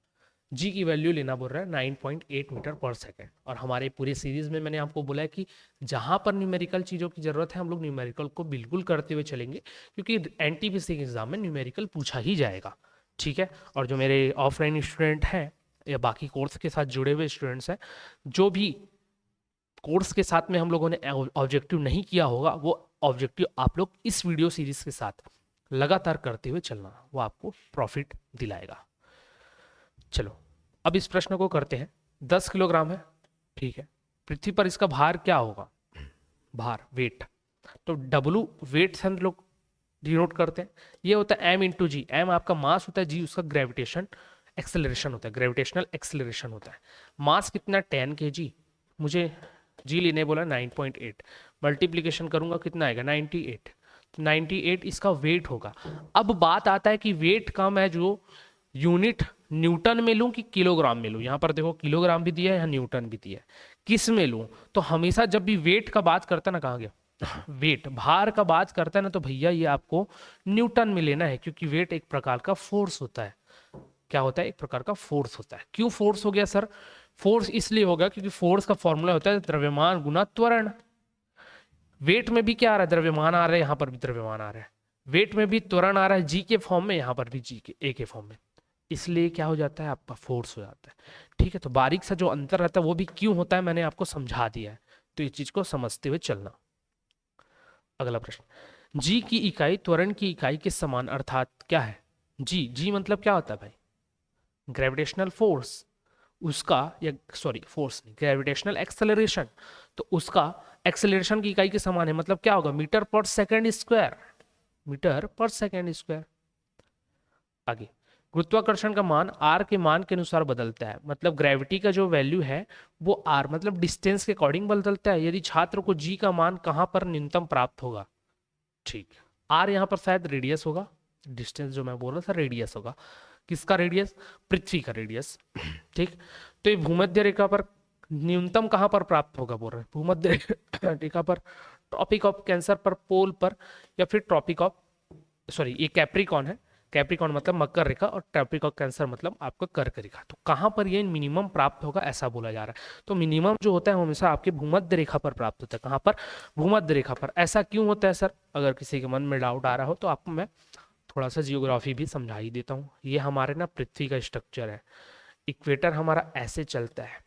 जी की वैल्यू लेना बोल रहा है 9.8 मीटर पर सेकेंड। और हमारे पूरे सीरीज में मैंने आपको बोला है कि जहां पर न्यूमेरिकल चीज़ों की जरूरत है हम लोग न्यूमेरिकल को बिल्कुल करते हुए चलेंगे, क्योंकि एनटीपीसी के एग्जाम में न्यूमेरिकल पूछा ही जाएगा। ठीक है, और जो मेरे ऑफलाइन स्टूडेंट हैं या बाकी कोर्स के साथ जुड़े हुए स्टूडेंट्स हैं, जो भी कोर्स के साथ में हम लोगों ने ऑब्जेक्टिव नहीं किया होगा, वो ऑब्जेक्टिव आप लोग इस वीडियो सीरीज के साथ लगातार करते हुए चलना, वो आपको प्रॉफिट दिलाएगा। चलो अब इस प्रश्न को करते हैं। 10 किलोग्राम है, ठीक है, पृथ्वी पर इसका भार क्या होगा, भार, वेट। तो डब्लू वेट से हम लोग डिनोट करते हैं, ये होता है m इंटू जी। m आपका मास होता है, जी उसका ग्रेविटेशन एक्सेलरेशन होता है, ग्रेविटेशनल एक्सेलरेशन होता है। मास कितना, 10 kg, मुझे जी लेने बोला 9.8, मल्टीप्लीकेशन करूंगा कितना आएगा 98, तो 98 इसका वेट होगा। अब बात आता है कि वेट कम है, जो यूनिट न्यूटन में लूं कि किलोग्राम में लूं। यहां पर देखो किलोग्राम भी दिया है, यहाँ न्यूटन भी दिया है, किस में लूं। तो हमेशा जब भी वेट का बात करता है ना, कहाँ गया वेट, भार का बात करता है ना, तो भैया ये आपको न्यूटन में लेना है, क्योंकि वेट एक प्रकार का फोर्स होता है। क्या होता है, एक प्रकार का फोर्स होता है। क्यों फोर्स हो गया सर, फोर्स इसलिए होगा क्योंकि फोर्स का फॉर्मूला होता है द्रव्यमान गुना त्वरण। वेट में भी क्या आ रहा है, द्रव्यमान आ रहा है, यहाँ पर भी द्रव्यमान आ रहा है, वेट में भी त्वरण आ रहा है, जी के फॉर्म में, यहाँ पर भी जी के, ए के फॉर्म में, इसलिए क्या हो जाता है, आपका फोर्स हो जाता है। ठीक है, तो बारीक सा जो अंतर रहता है वो भी क्यों होता है मैंने आपको समझा दिया है, तो इस चीज को समझते हुए चलना। अगला प्रश्न, जी की इकाई त्वरण की इकाई के समान अर्थात क्या है। जी मतलब क्या होता है भाई, ग्रेविटेशनल फोर्स, उसका, या सॉरी फोर्स नहीं, ग्रेविटेशनल एक्सेलरेशन, तो उसका एक्सेलरेशन की इकाई के समान है, मतलब क्या होगा, मीटर पर सेकेंड स्क्वायर, मीटर पर सेकेंड स्क्वायर। आगे, गुरुत्वाकर्षण का मान r के मान के अनुसार बदलता है, मतलब ग्रेविटी का जो वैल्यू है वो r मतलब डिस्टेंस के अकॉर्डिंग बदलता है। यदि छात्र को g का मान कहां पर न्यूनतम प्राप्त होगा, ठीक, r यहाँ पर शायद रेडियस होगा, डिस्टेंस जो मैं बोल रहा था रेडियस होगा, किसका रेडियस, पृथ्वी का रेडियस। ठीक, तो ये भूमध्य रेखा पर न्यूनतम कहां पर प्राप्त होगा बोल रहे हैं, भूमध्य रेखा पर, ट्रॉपिक ऑफ कैंसर पर, पोल पर, या फिर ट्रॉपिक ऑफ, सॉरी ये कैप्रिकॉन है, कैप्रिकॉन मतलब मकर रेखा, और ट्रॉपिक ऑफ कैंसर मतलब आपका कर्क रेखा। तो कहां पर ये मिनिमम प्राप्त होगा ऐसा बोला जा रहा है। तो मिनिमम जो होता है हमेशा आपके भूमध्य रेखा पर प्राप्त होता है। कहां पर, भूमध्य रेखा पर। ऐसा क्यों होता है सर, अगर किसी के मन में डाउट आ रहा हो तो आपको मैं थोड़ा सा जियोग्राफी भी समझा ही देता हूँ। ये हमारे ना पृथ्वी का स्ट्रक्चर है, इक्वेटर हमारा ऐसे चलता है,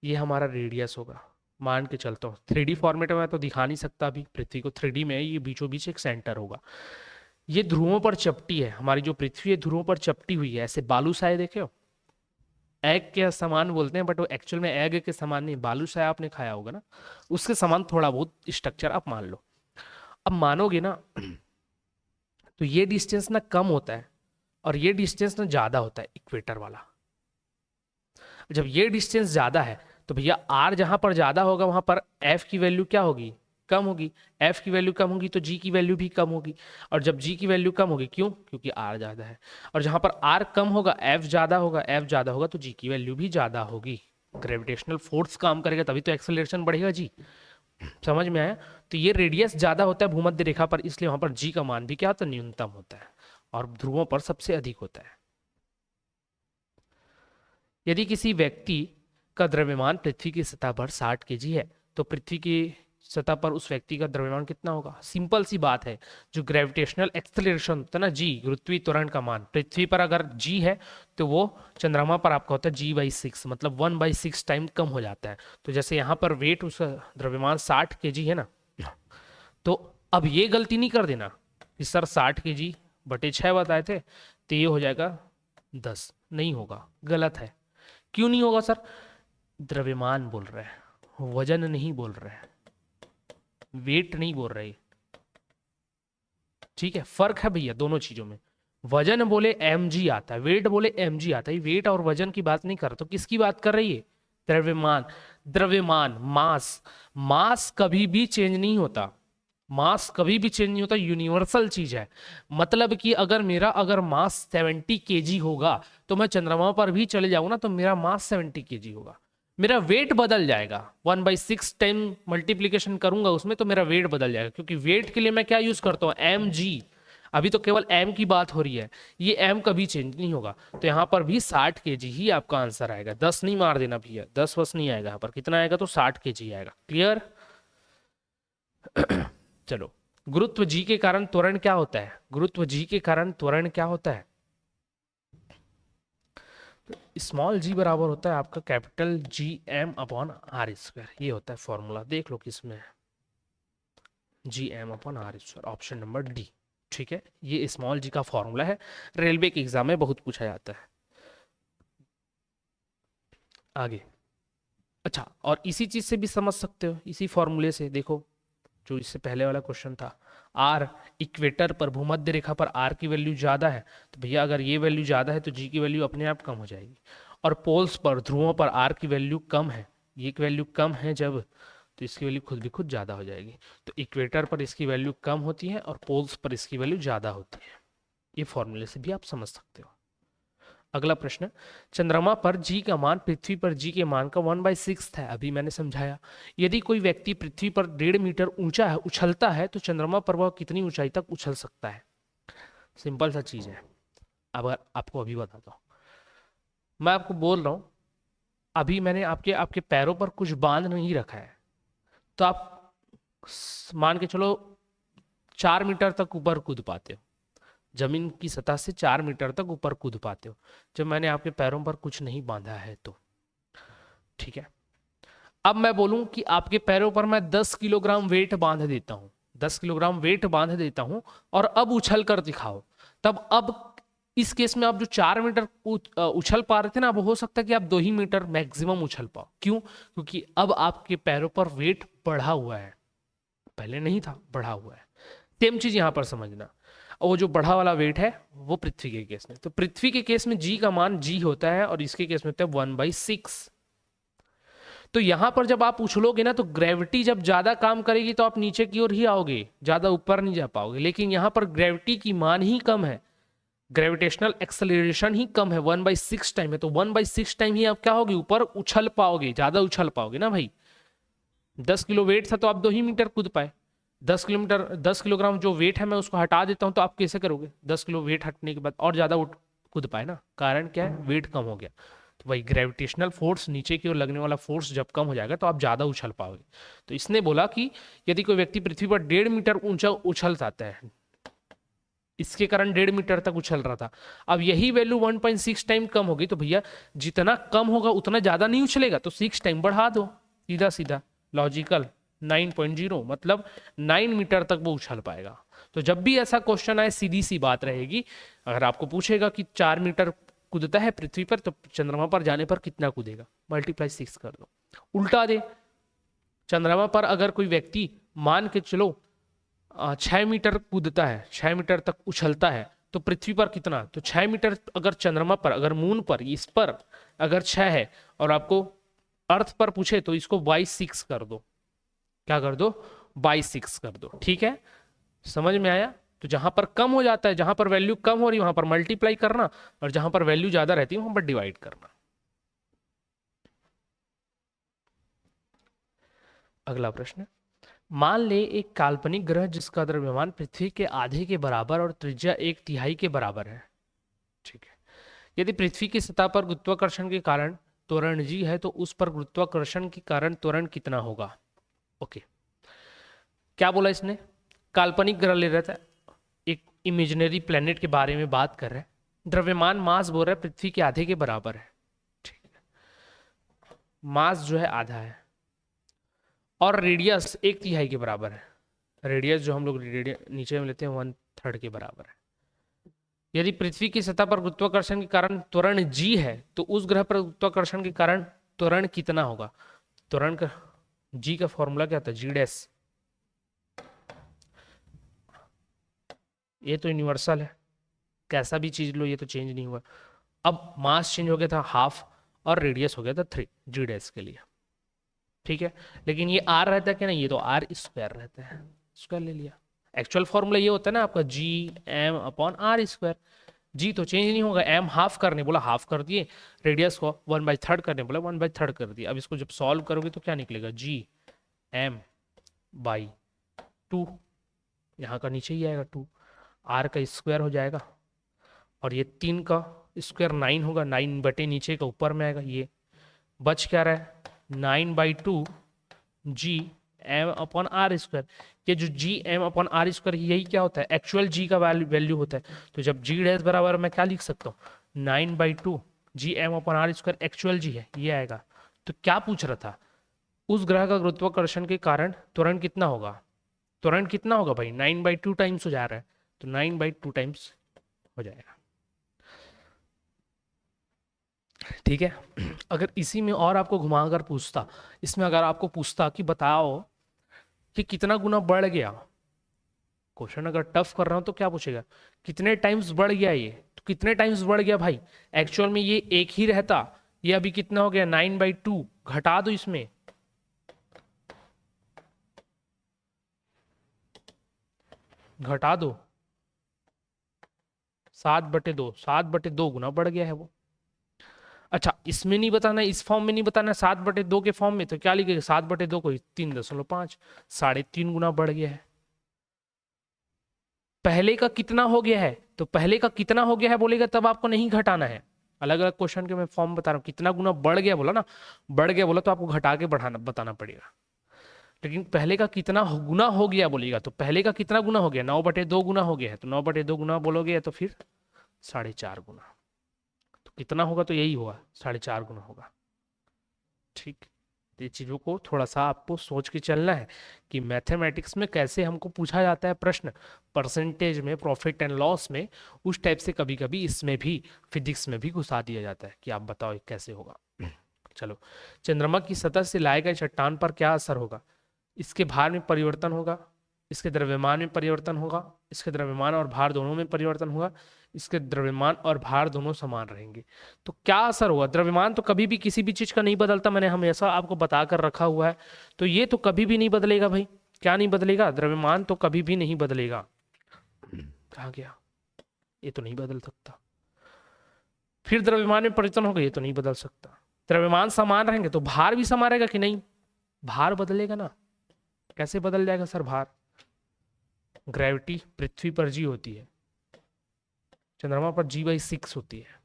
ये हमारा रेडियस होगा, मान के चलता हूँ 3D फॉर्मेट में तो दिखा नहीं सकता अभी पृथ्वी को 3D में, ये बीचों बीच एक सेंटर होगा। ये ध्रुवों पर चपटी है, हमारी जो पृथ्वी है ध्रुवों पर चपटी हुई है, ऐसे बालूशाही देखे हो, एग के समान बोलते हैं बट वो एक्चुअल में एग के समान नहीं, बालूशाही आपने खाया होगा ना, उसके समान थोड़ा बहुत स्ट्रक्चर आप मान लो। अब मानोगे ना तो ये डिस्टेंस ना कम होता है और ये डिस्टेंस ना ज्यादा होता है, इक्वेटर वाला। जब ये डिस्टेंस ज्यादा है तो भैया आर जहां पर ज्यादा होगा वहां पर एफ की वैल्यू क्या होगी, कम होगी। एफ की वैल्यू कम होगी तो जी की वैल्यू भी कम होगी, और जब जी की वैल्यू कम होगी, क्यों, क्योंकि आर ज्यादा है, और जहां पर आर कम होगा एफ ज्यादा होगा, एफ ज्यादा होगा तो जी की वैल्यू भी ज्यादा होगी। ग्रेविटेशनल फोर्स काम करेगा तभी तो एक्सेलरेशन बढ़ेगा जी, समझ में आया। तो ये रेडियस ज्यादा होता है भूमध्य रेखा पर, इसलिए वहां पर जी का मान भी क्या होता है, न्यूनतम होता है, और ध्रुवों पर सबसे अधिक होता है। यदि किसी व्यक्ति का द्रव्यमान पृथ्वी की सतह पर 60 केजी है, तो पृथ्वी की सतह पर उस व्यक्ति का द्रव्यमान कितना होगा? सिंपल सी बात है, जो ग्रेविटेशनल एक्सेलरेशन होता है ना, जी, गुरुत्वीय त्वरण का मान पृथ्वी पर अगर जी है तो वो चंद्रमा पर आपका होता है G/6, मतलब 1/6 टाइम कम हो जाता है। तो जैसे यहाँ पर वेट उसका द्रव्यमान 60 केजी है ना, तो अब ये गलती नहीं कर देना कि सर 60 केजी बटे 6 बताए थे तो ये हो जाएगा 10, नहीं होगा, गलत है। क्यों नहीं होगा सर? द्रव्यमान बोल रहे हैं, वजन नहीं बोल रहे हैं, वेट नहीं बोल रहे, ठीक है? फर्क है भैया दोनों चीजों में। वजन बोले mg आता है, वेट बोले mg आता है। वेट और वजन की बात नहीं कर रहा, तो किसकी बात कर रही है? द्रव्यमान। द्रव्यमान, मास, मास कभी भी चेंज नहीं होता, मास कभी भी चेंज नहीं होता, यूनिवर्सल चीज है। मतलब कि अगर मेरा मास 70 केजी होगा तो मैं चंद्रमा पर भी चले जाऊंगा ना तो मेरा मास 70 केजी होगा, मेरा वेट बदल जाएगा। 1/6 टाइम मल्टीप्लीकेशन करूंगा उसमें तो मेरा वेट बदल जाएगा, क्योंकि वेट के लिए मैं क्या यूज करता हूँ? mg। अभी तो केवल m की बात हो रही है, ये m कभी चेंज नहीं होगा। तो यहाँ पर भी 60 केजी ही आपका आंसर आएगा, 10 नहीं मार देना भैया, 10 वस नहीं आएगा यहाँ पर, कितना आएगा? तो 60 केजी आएगा। क्लियर? चलो, गुरुत्व जी के कारण त्वरण क्या होता है? गुरुत्व जी के कारण त्वरण क्या होता है? स्मॉल जी बराबर होता है आपका कैपिटल Gm/r²। ये होता है फॉर्मूला, देख लो किसमें है, Gm/r², ऑप्शन नंबर डी। ठीक है, ये स्मॉल जी का फॉर्मूला है, रेलवे के एग्जाम में बहुत पूछा जाता है। आगे, अच्छा, और इसी चीज से भी समझ सकते हो, इसी फॉर्मूले से देखो, जो इससे पहले वाला क्वेश्चन था, आर इक्वेटर पर, भूमध्य रेखा पर आर की वैल्यू ज्यादा है, तो भैया अगर ये वैल्यू ज्यादा है तो जी की वैल्यू अपने आप कम हो जाएगी। और पोल्स पर, ध्रुवों पर आर की वैल्यू कम है, ये वैल्यू कम है जब, तो इसकी वैल्यू खुद भी खुद ज्यादा हो जाएगी। तो इक्वेटर पर इसकी वैल्यू कम होती है और पोल्स पर इसकी वैल्यू ज्यादा होती है। ये फॉर्मूले से भी आप समझ सकते हो। अगला प्रश्न, चंद्रमा पर जी का मान पृथ्वी पर जी के मान का 1/6 है, अभी मैंने समझाया। यदि कोई व्यक्ति पृथ्वी पर 1.5 मीटर ऊंचा है, उछलता है, तो चंद्रमा पर वह कितनी ऊंचाई तक उछल सकता है? सिंपल सा चीज है, अब आपको अभी बताता हूँ। मैं आपको बोल रहा हूं, अभी मैंने आपके पैरों पर कुछ बांध नहीं रखा है, तो आप मान के चलो 4 मीटर तक ऊपर कूद पाते हो, जमीन की सतह से 4 मीटर तक ऊपर कूद पाते हो, जब मैंने आपके पैरों पर कुछ नहीं बांधा है तो। ठीक है, अब मैं बोलूं कि आपके पैरों पर मैं 10 किलोग्राम वेट बांध देता हूं, 10 किलोग्राम वेट बांध देता हूं, और अब उछल कर दिखाओ, तब अब इस केस में आप जो 4 मीटर उछल पा रहे थे ना, अब हो सकता है कि आप 2 ही मीटर मैक्सिमम उछल पाओ। क्यों? क्योंकि अब आपके पैरों पर वेट बढ़ा हुआ है, पहले नहीं था, बढ़ा हुआ है। सेम चीज यहां पर समझना, और वो जो बढ़ा वाला वेट है वो पृथ्वी के केस में, तो पृथ्वी के केस में जी का मान जी होता है और इसके केस में होता है 1/6। तो यहां पर जब आप उछलोगे ना, तो ग्रेविटी जब ज्यादा काम करेगी तो आप नीचे की ओर ही आओगे, ज्यादा ऊपर नहीं जा पाओगे। लेकिन यहां पर ग्रेविटी की मान ही कम है, ग्रेविटेशनल एक्सेलरेशन ही कम है, 1/6 टाइम है, तो 1/6 टाइम ही आप क्या होगे? ऊपर उछल पाओगे, ज्यादा उछल पाओगे ना भाई। 10 किलो वेट था तो आप 2 ही मीटर कूद पाए, 10 किलोग्राम जो वेट है मैं उसको हटा देता हूं, तो आप कैसे करोगे? 10 किलो वेट हटने के बाद और ज्यादा कूद पाए ना, कारण क्या है? वेट कम हो गया। तो भाई ग्रेविटेशनल फोर्स, नीचे की ओर लगने वाला फोर्स जब कम हो जाएगा तो आप ज्यादा उछल पाओगे। तो इसने बोला कि यदि कोई व्यक्ति पृथ्वी पर 1.5 मीटर ऊंचा उछल जाता है, इसके कारण 1.5 मीटर तक उछल रहा था, अब यही वैल्यू 1/6 टाइम कम होगी, तो भैया जितना कम होगा उतना ज्यादा नहीं उछलेगा, तो 6 टाइम बढ़ा दो, सीधा सीधा लॉजिकल। 9.0 मतलब 9 मीटर तक वो उछल पाएगा। तो जब भी ऐसा क्वेश्चन आए, सीधी सी बात रहेगी, अगर आपको पूछेगा कि 4 मीटर कूदता है पृथ्वी पर, तो चंद्रमा पर जाने पर कितना कूदेगा? मल्टीप्लाई 6 कर दो। उल्टा दे, चंद्रमा पर अगर कोई व्यक्ति मान के चलो 6 मीटर कूदता है, 6 मीटर तक उछलता है, तो पृथ्वी पर कितना? तो 6 मीटर अगर चंद्रमा पर, अगर मून पर, इस पर अगर 6 है, और आपको अर्थ पर पूछे तो इसको 6 कर दो। क्या कर दो? 6 कर दो। ठीक है, समझ में आया? तो जहां पर कम हो जाता है, जहां पर वैल्यू कम हो रही है वहां पर मल्टीप्लाई करना, और जहां पर वैल्यू ज्यादा रहती है वहां पर डिवाइड करना। अगला प्रश्न, मान ले एक काल्पनिक ग्रह जिसका द्रव्यमान पृथ्वी के आधे के बराबर और त्रिज्या 1/3 के बराबर है। ठीक है, यदि पृथ्वी की सतह पर गुरुत्वाकर्षण के कारण त्वरण जी है तो उस पर गुरुत्वाकर्षण के कारण त्वरण कितना होगा। ओके, क्या बोला इसने, काल्पनिक ग्रह ले रहा था, एक इमेजिनरी प्लेनेट के बारे में बात कर रहे हैं। द्रव्यमान मास बोल रहा है पृथ्वी के आधे के बराबर है, ठीक है, मास जो है आधा है, और रेडियस 1/3 के बराबर है। रेडियस जो हम लोग नीचे में लेते हैं 1/3 के बराबर है। यदि पृथ्वी की सतह पर गुरुत्वाकर्षण के कारण त्वरण जी है तो उस ग्रह पर गुरुत्वाकर्षण के कारण त्वरण कितना होगा। त्वरण का जी का फॉर्मूला क्या था, जी डैश, ये तो यूनिवर्सल है, कैसा भी चीज लो ये तो चेंज नहीं हुआ। अब मास चेंज हो गया था हाफ और रेडियस हो गया था 3 जी डैश के लिए, ठीक है। लेकिन ये आर रहता है क्या, नहीं, ये तो आर स्क्वायर रहता है, स्क्वायर ले लिया। एक्चुअल फॉर्मूला ये होता है ना आपका G M upon R square. G तो चेंज नहीं होगा, एम हाफ करने बोला हाफ कर दिए, रेडियस को 1/3 करने बोला 1/3 कर दिया। अब इसको जब सॉल्व करोगे तो क्या निकलेगा, जी एम बाई 2, यहाँ का नीचे ही आएगा 2, आर का स्क्वायर हो जाएगा, और ये 3 का स्क्वायर 9 होगा, 9 बटे नीचे का ऊपर में आएगा, ये बच क्या रहा है 9/2 G M upon R square. ये जो G M upon R square यही क्या होता है, एक्चुअल जी का वैल्यू होता है। तो जब जी डैश बराबर मैं क्या लिख सकता हूँ 9/2 G M upon R square, actual G है ये आएगा। तो क्या पूछ रहा था, उस ग्रह का गुरुत्वाकर्षण के कारण त्वरण कितना होगा। त्वरण कितना होगा भाई, 9/2 टाइम्स हो जा रहा है, तो 9/2 टाइम्स हो जाएगा, ठीक है। अगर इसी में और आपको घुमाकर पूछता, इसमें अगर आपको पूछता कि बताओ कि कितना गुना बढ़ गया, क्वेश्चन अगर टफ कर रहा हूं तो क्या पूछेगा, कितने टाइम्स बढ़ गया, ये तो कितने टाइम्स बढ़ गया भाई, एक्चुअल में ये एक ही रहता, ये अभी कितना हो गया 9/2, घटा दो इसमें, घटा दो 7/2, 7/2 गुना बढ़ गया है वो। अच्छा इसमें नहीं बताना, इस फॉर्म में नहीं बताना, 7/2 के फॉर्म में तो क्या लिखेगा 7/2 को 3.5, 3.5 गुना बढ़ गया है। पहले का कितना हो गया है, तो पहले का कितना हो गया है बोलेगा तब आपको नहीं घटाना है। अलग अलग क्वेश्चन के मैं फॉर्म बता रहा हूँ, कितना गुना बढ़ गया बोला ना, बढ़ गया बोला तो आपको घटा के बढ़ाना बताना पड़ेगा। लेकिन पहले का कितना गुना हो गया बोलेगा, तो पहले का कितना गुना हो गया 9/2 गुना हो गया है, तो 9/2 गुना बोलोगे तो फिर 4.5 गुना, तो कितना होगा, तो यही होगा 4.5 गुना होगा, ठीक। तो ये चीज़ों को थोड़ा सा आपको सोच के चलना है कि मैथमेटिक्स में कैसे हमको पूछा जाता है प्रश्न, परसेंटेज में, प्रॉफिट एंड लॉस में, उस टाइप से कभी कभी इसमें भी फिजिक्स में भी घुसा दिया जाता है कि आप बताओ ये कैसे होगा। चलो, चंद्रमा की सतह से लाए गए चट्टान पर क्या असर होगा, इसके भार में परिवर्तन होगा, इसके द्रव्यमान में परिवर्तन होगा, इसके द्रव्यमान और भार दोनों में परिवर्तन होगा, इसके द्रव्यमान और भार दोनों समान रहेंगे। तो क्या असर होगा, द्रव्यमान तो कभी भी किसी भी चीज का नहीं बदलता, मैंने हमेशा आपको बता कर रखा हुआ है, तो ये तो कभी भी नहीं बदलेगा भाई, क्या नहीं बदलेगा, द्रव्यमान तो कभी भी नहीं बदलेगा। कहाँ गया, ये तो नहीं बदल सकता। फिर द्रव्यमान में परिवर्तन होगा, ये तो नहीं बदल सकता। द्रव्यमान समान रहेंगे तो भार भी समान रहेगा कि नहीं, भार बदलेगा ना, कैसे बदल जाएगा सर भार, ग्रेविटी पृथ्वी पर जी होती है, चंद्रमा पर G/6 होती है।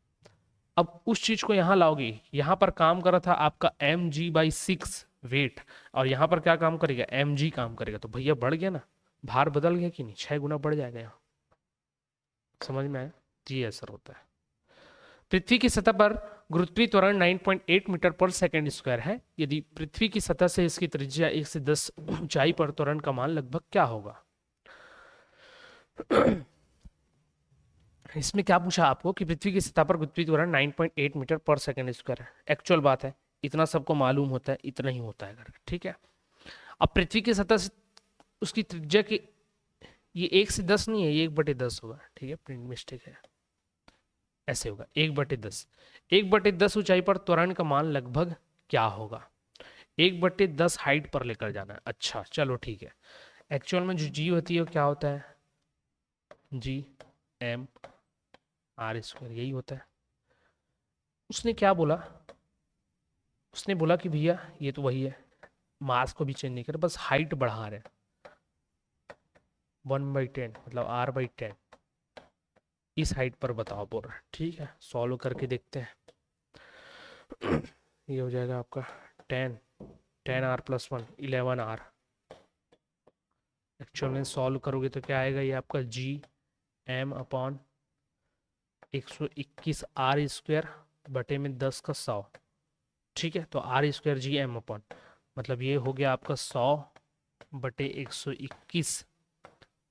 अब उस चीज को यहां लाओगे, यहां पर काम कर रहा था आपका mg/6 वेट, और यहां पर क्या काम करेगा mg काम करेगा, तो भैया बढ़ गया ना, भार बदल गया कि नहीं, 6 गुना बढ़ जाएगा यहाँ, समझ में आया, ये असर होता है। पृथ्वी की सतह पर गुरुत्वीय त्वरण 9.8 मीटर पर सेकेंड स्क्वायर है, यदि पृथ्वी की सतह से इसकी त्रिज्या 1 से 10 ऊंचाई पर त्वरण का मान लगभग क्या होगा। इसमें क्या पूछा आपको कि पृथ्वी की सतह पर गुरुत्वीय त्वरण 9.8 मीटर पर सेकेंड स्क्वायर है, एक्चुअल बात है, इतना सबको मालूम होता है, इतना ही होता है करके, ठीक है। अब पृथ्वी की सतह से उसकी त्रिज्या की, ये 1 से 10 नहीं है, ये 1/10 होगा, ठीक है, प्रिंट मिस्टेक है, ऐसे होगा 1/10, 1/10 ऊंचाई पर त्वरण का मान लगभग क्या होगा, 1/10 हाइट पर लेकर जाना है। अच्छा चलो ठीक है, एक्चुअल में जो जी होती है वो क्या होता है, G/m/r², यही होता है। उसने क्या बोला, उसने बोला कि भैया ये तो वही है, मास को भी चेंज नहीं कर, बस हाइट बढ़ा रहे हैं, 1/10 मतलब r/10, इस हाइट पर बताओ बोल रहा है, ठीक है, सॉल्व करके देखते हैं। ये हो जाएगा आपका 10r+1 11r। एक्चुअल में सॉल्व करोगे तो क्या आएगा, ये आपका GM/121r² बटे में 10 का 100। ठीक है, तो r² GM/ मतलब ये हो गया आपका 100/121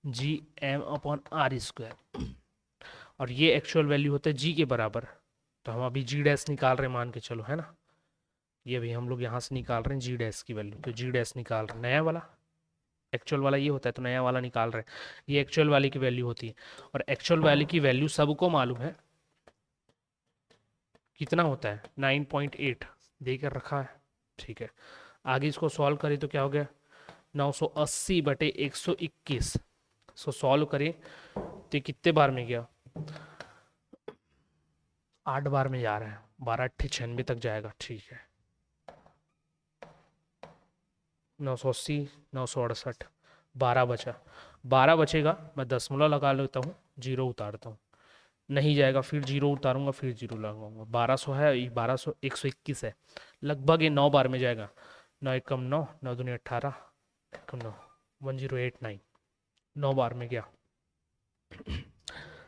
GM/r²। और ये एक्चुअल वैल्यू होता है g के बराबर। तो हम अभी g' निकाल रहे हैं, मान के चलो, है ना। ये भी हम लोग यहाँ से निकाल रहे हैं g' की वैल्यू। तो g' निकाल रहे हैं, नया वाला एक्चुअल वाला ये होता है, तो नया वाला निकाल रहे हैं। ये एक्चुअल वाले की वैल्यू होती है, और एक्चुअल वाले की वैल्यू सबको मालूम है कितना होता है, 9.8 देकर रखा है। ठीक है, आगे इसको सॉल्व करें तो क्या हो गया, 980/121। सो सॉल्व करें तो ये कितने बार में गया, 8 बार में जा रहा है, 12×8 = 96 तक जाएगा। ठीक है, 980 968, 12 बचा, 12 बचेगा, मैं दशमलव लगा लेता हूँ, 0 उतारता हूँ, नहीं जाएगा, फिर 0 उतारूंगा, फिर 0 लगाऊंगा। 1200 है, 1200 121 है, लगभग ये 9 बार में जाएगा। 9 एकम 9, 9 दूनी 18, 9 1089, 9 बार में गया।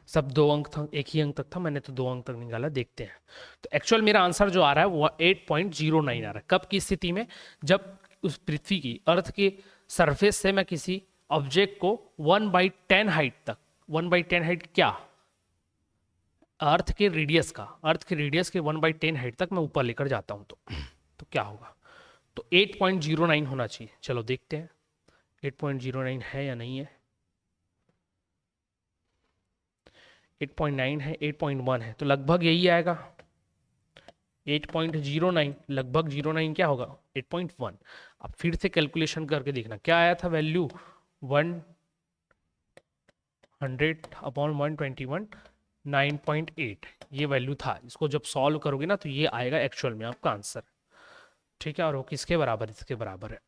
सब 2 अंक था, एक ही अंक तक था, मैंने तो 2 अंक तक निकाला। देखते हैं, तो एक्चुअल मेरा आंसर जो आ रहा है वो 8.09 आ रहा है। कब की स्थिति में, जब उस पृथ्वी की, अर्थ के सरफेस से मैं किसी ऑब्जेक्ट को 1/10 हाइट तक, 1/10 हाइट क्या, अर्थ के रेडियस का, अर्थ के रेडियस के 1/10 हाइट तक मैं ऊपर लेकर जाता हूं, तो क्या होगा, तो 8.09 होना चाहिए। चलो देखते हैं 8.09 है या नहीं है। 8.9 है, 8.1 है, तो लगभग यही आएगा 8.09, लगभग 09 क्या होगा 8.1। अब फिर से कैलकुलेशन करके देखना क्या आया था वैल्यू, 100/121 9.8 ये वैल्यू था। इसको जब सॉल्व करोगे ना तो ये आएगा एक्चुअल में आपका आंसर। ठीक है, और वो किसके बराबर, इसके बराबर है।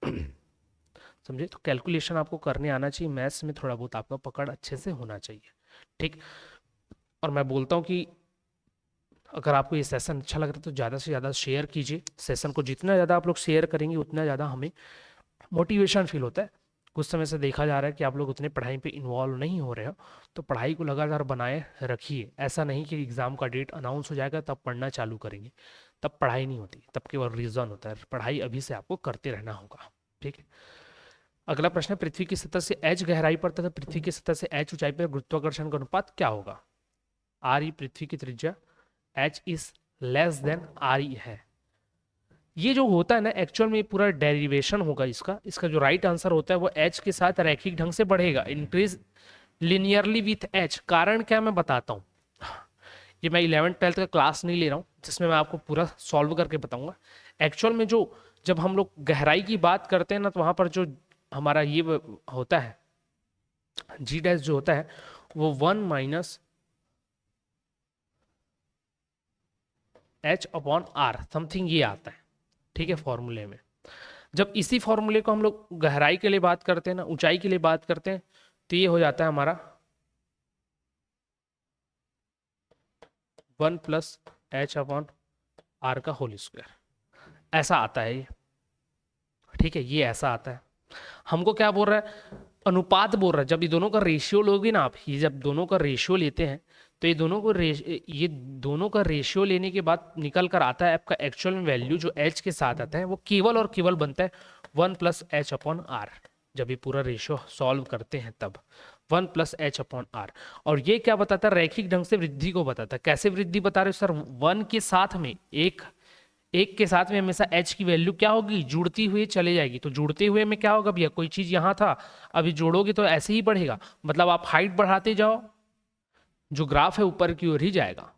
समझे, तो कैलकुलेशन आपको करने आना चाहिए, मैथ्स में थोड़ा बहुत आपका पकड़ अच्छे से होना चाहिए। ठीक, और मैं बोलता हूँ कि अगर आपको ये सेशन अच्छा लग रहा है तो ज़्यादा से ज़्यादा शेयर कीजिए। सेशन को जितना ज़्यादा आप लोग शेयर करेंगे उतना ज़्यादा हमें मोटिवेशन फील होता है। कुछ समय से देखा जा रहा है कि आप लोग उतने पढ़ाई पे इन्वॉल्व नहीं हो रहे हो, तो पढ़ाई को लगातार बनाए रखिए। ऐसा नहीं कि एग्ज़ाम का डेट अनाउंस हो जाएगा तब पढ़ना चालू करेंगे, तब पढ़ाई नहीं होती, तब केवल रीज़न होता है। पढ़ाई अभी से आपको करते रहना होगा। ठीक है, अगला प्रश्न है, पृथ्वी की सतह से h गहराई पर तथा पृथ्वी की सतह से h ऊंचाई पर गुरुत्वाकर्षण का अनुपात क्या होगा। r पृथ्वी की त्रिज्या, h is less than r है। ये जो होता है ना एक्चुअल में पूरा डेरिवेशन होगा इसका। इसका जो राइट आंसर होता है वो h के साथ रैखिक ढंग से बढ़ेगा, इंक्रीज लिनियरली विथ h। कारण क्या मैं बताता हूँ, ये मैं 11th-12th का क्लास नहीं ले रहा हूँ जिसमें मैं आपको पूरा सॉल्व करके बताऊंगा। एक्चुअल में जो जब हम लोग गहराई की बात करते हैं ना तो वहां पर जो हमारा ये होता है g' जो होता है वो 1 - h/r समथिंग ये आता है। ठीक है, फॉर्मूले में जब इसी फॉर्मूले को हम लोग गहराई के लिए बात करते हैं ना, ऊंचाई के लिए बात करते हैं, तो ये हो जाता है हमारा 1 + h/r का होल स्क्वायर। ऐसा आता है ये। ठीक है, ये ऐसा आता है। हमको क्या बोल रहा है, अनुपात बोल रहा है। जब ये दोनों का रेशियो लोगे ना आप, ये जब दोनों का रेशियो लेते हैं तो ये दोनों का रेशियो लेने के बाद निकल कर आता है आपका एक्चुअल में वैल्यू जो h के साथ आता है वो केवल और केवल बनता है 1 + h/r। जब ये पूरा रेशियो सॉल्व करते हैं तब 1 + h/r। और ये क्या बताता है, रैखिक ढंग से वृद्धि को बताता है। कैसे वृद्धि बता रहे हो सर, 1 के साथ में एक के साथ में हमेशा h की वैल्यू क्या होगी, जुड़ती हुई चले जाएगी। तो जुड़ते हुए में क्या होगा भैया, कोई चीज यहाँ था, अभी जोड़ोगे तो ऐसे ही बढ़ेगा। मतलब आप हाइट बढ़ाते जाओ, जो ग्राफ है ऊपर की ओर ही जाएगा।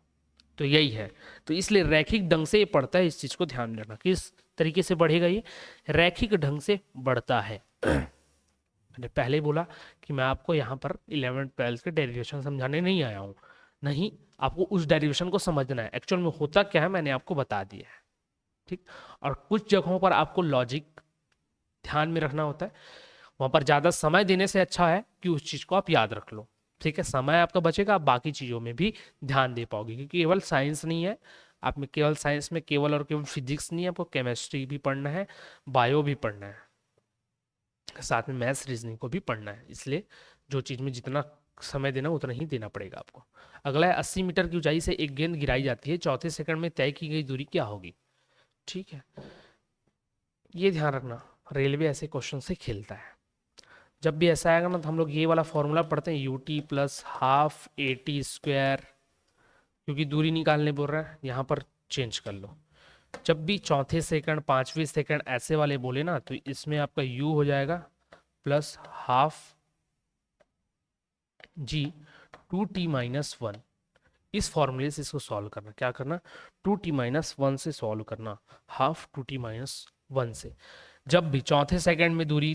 तो यही है, तो इसलिए रैखिक ढंग से ये पढ़ता है। इस चीज को ध्यान में रखना, किस तरीके से बढ़ेगा, ये रैखिक ढंग से बढ़ता है। मैंने पहले बोला कि मैं आपको यहाँ पर 11th-12th के डेरिवेशन समझाने नहीं आया हूँ, नहीं, आपको उस डेरिवेशन को समझना है। एक्चुअल में होता क्या है मैंने आपको बता दिया है। ठीक, और कुछ जगहों पर आपको लॉजिक ध्यान में रखना होता है, वहां पर ज्यादा समय देने से अच्छा है कि उस चीज को आप याद रख लो। ठीक है, समय आपका बचेगा, आप बाकी चीजों में भी ध्यान दे पाओगे, क्योंकि केवल साइंस नहीं है, आप में केवल साइंस में केवल और केवल फिजिक्स नहीं है, आपको केमिस्ट्री भी पढ़ना है, बायो भी पढ़ना है, साथ में मैथ्स रीजनिंग को भी पढ़ना है। इसलिए जो चीज़ में जितना समय देना उतना ही देना पड़ेगा आपको। अगला है 80 मीटर की ऊंचाई से एक गेंद गिराई जाती है, चौथे सेकंड में तय की गई दूरी क्या होगी। ठीक है, ये ध्यान रखना, रेलवे ऐसे क्वेश्चन से खेलता है। जब भी ऐसा आएगा ना तो हम लोग ये वाला फॉर्मूला पढ़ते हैं, UT plus half A T square, क्योंकि दूरी निकालने बोल रहा है, यहाँ पर चेंज कर लो। जब भी चौथे सेकंड, पांचवें सेकंड ऐसे वाले बोले ना तो इसमें आपका u हो जाएगा प्लस हाफ जी 2t-1। इस फॉर्मूले से इसको सॉल्व करना, क्या करना, 2t-1 से सॉल्व करना, हाफ 2t-1 से। जब भी चौथे सेकंड में दूरी,